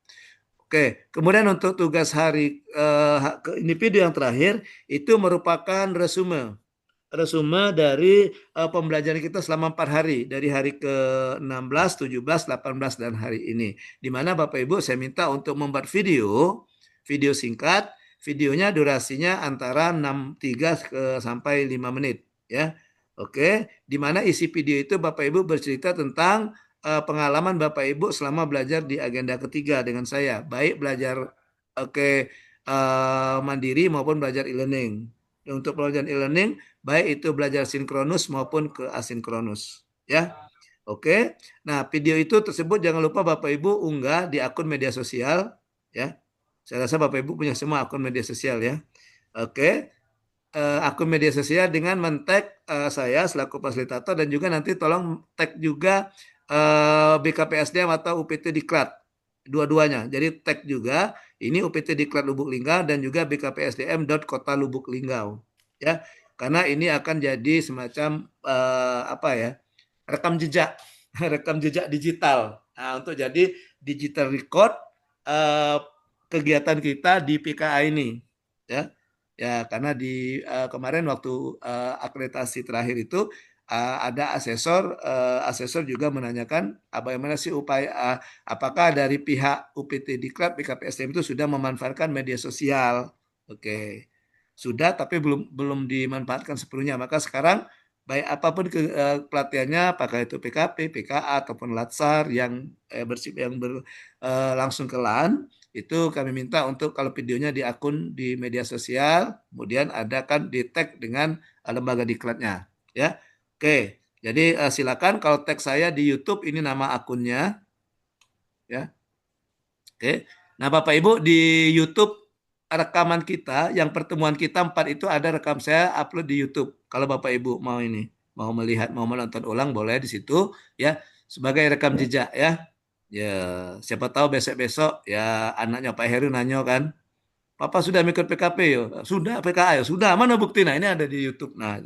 Oke, kemudian untuk tugas hari ke individu yang terakhir itu merupakan resume dari pembelajaran kita selama 4 hari, dari hari ke-16, 17, 18 dan hari ini. Di mana Bapak Ibu saya minta untuk membuat video singkat, videonya durasinya antara 3 sampai 5 menit ya. Oke, di mana isi video itu Bapak Ibu bercerita tentang pengalaman Bapak Ibu selama belajar di agenda ketiga dengan saya, baik belajar mandiri maupun belajar e-learning. Untuk pelajaran e-learning, baik itu belajar sinkronus maupun ke asinkronus, ya. Oke. Nah, video itu tersebut jangan lupa Bapak Ibu unggah di akun media sosial, ya. Saya rasa Bapak Ibu punya semua akun media sosial ya. Oke. Akun media sosial dengan men-tag saya selaku fasilitator dan juga nanti tolong tag juga BKPSDM atau UPT Diklat, dua-duanya. Jadi tag juga ini UPT Diklat Lubuk Linggau dan juga BKPSDM Kota Lubuk Linggau ya, karena ini akan jadi semacam rekam jejak rekam jejak digital. Nah, untuk jadi digital record kegiatan kita di PKA ini ya. Ya, karena di kemarin waktu akreditasi terakhir itu ada asesor juga menanyakan bagaimana sih upaya apakah dari pihak UPT Diklat BKPSDM itu sudah memanfaatkan media sosial. Oke. Sudah tapi belum dimanfaatkan sepenuhnya. Maka sekarang baik apapun pelatihannya, apakah itu PKP, PKA ataupun Latsar yang langsung ke LAN, itu kami minta untuk kalau videonya di akun di media sosial, kemudian ada kan di tag dengan lembaga diklatnya ya. Oke, jadi silakan kalau tag saya di YouTube ini nama akunnya, ya. Oke, nah Bapak Ibu di YouTube rekaman kita, yang pertemuan kita 4 itu ada rekam saya upload di YouTube. Kalau Bapak Ibu mau melihat, mau menonton ulang boleh di situ, ya, sebagai rekam jejak ya. Ya, siapa tahu besok-besok ya anaknya Pak Heru nanya kan, Papa sudah ikut PKP yo, sudah PKA ya, sudah mana bukti? Nah ini ada di YouTube, nah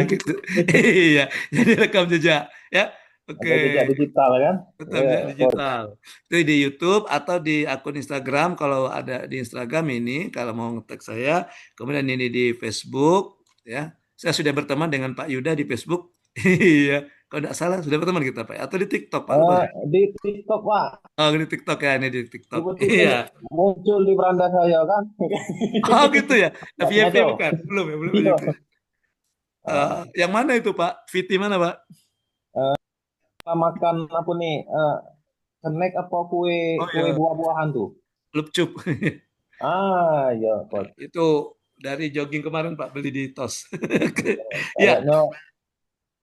gitu, iya, jadi rekam jejak, ya, oke, Ada jejak digital kan? rekam jejak digital, itu di YouTube atau di akun Instagram, kalau ada di Instagram ini, kalau mau nge-tag saya, kemudian ini di Facebook, ya, saya sudah berteman dengan Pak Yuda di Facebook, iya, kalau tidak salah sudah berteman kita Pak, atau di TikTok Pak, lupa. Di TikTok Pak. Oh di TikTok ya, ini di TikTok, Tiba-tiba iya. muncul di beranda saya kan. Oh gitu ya. Nah, Nggak VIP sengaja. bukan? Belum ya, belum Iya. VIP. Yang mana itu Pak? VT mana Pak? Makan apa nih? Snack apa kue Oh kue ya, buah-buahan tuh? Lupcup. Ya, Pak. Itu dari jogging kemarin Pak, beli di TOS. Ya. Kayaknya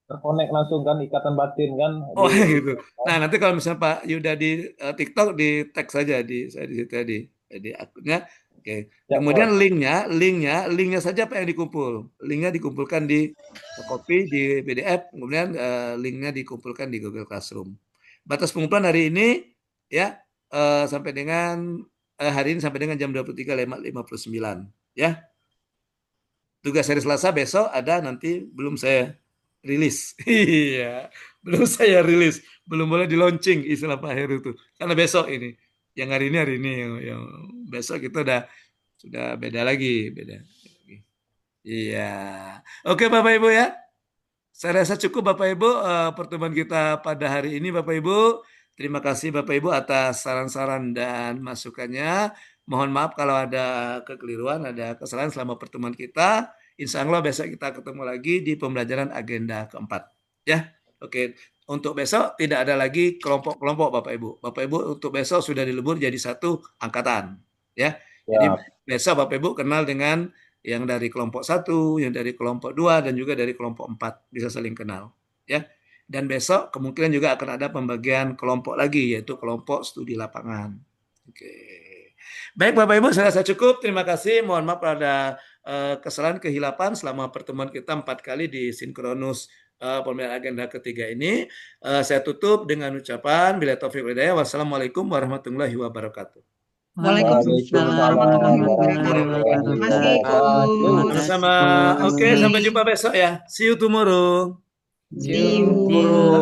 terkonek langsung kan ikatan batin kan Oh di gitu. Nah nanti kalau misalnya Pak Yuda di TikTok, di tag saja saya di situ tadi, di akunnya. Oke. ya, Kemudian Bos. linknya saja apa yang dikumpul? Linknya dikumpulkan di copy di PDF, kemudian linknya dikumpulkan di Google Classroom. Batas pengumpulan hari ini ya sampai dengan hari ini sampai dengan jam 23.59 ya. Tugas hari Selasa besok ada, nanti belum saya rilis. Iya, belum saya rilis, belum boleh di launching istilah Pak Heru itu. Karena besok ini, yang hari ini, yang besok kita sudah beda lagi, beda. Iya, oke Bapak Ibu ya. Saya rasa cukup Bapak Ibu pertemuan kita pada hari ini Bapak Ibu. Terima kasih Bapak Ibu atas saran-saran dan masukannya. Mohon maaf kalau ada kekeliruan, ada kesalahan selama pertemuan kita. Insya Allah besok kita ketemu lagi di pembelajaran agenda keempat. Ya, oke. Untuk besok tidak ada lagi kelompok-kelompok Bapak Ibu. Bapak Ibu untuk besok sudah dilebur jadi satu angkatan. Ya, jadi Ya, besok Bapak Ibu kenal dengan yang dari kelompok 1, yang dari kelompok 2, dan juga dari kelompok 4. Bisa saling kenal. Ya. Dan besok kemungkinan juga akan ada pembagian kelompok lagi, yaitu kelompok studi lapangan. Oke. Baik Bapak Ibu, saya rasa cukup. Terima kasih. Mohon maaf kalau ada kesalahan kehilapan selama pertemuan kita 4 kali di sinkronus pembelajaran agenda ketiga ini. Saya tutup dengan ucapan bila taufiq wal hidayah. Wassalamualaikum warahmatullahi wabarakatuh. Waalaikumsalam warahmatullahi wabarakatuh. Terima kasih, Coach. Sama-sama. Oke, sampai jumpa besok ya. See you tomorrow. See you.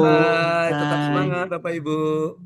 Bye. Tetap semangat Bapak Ibu.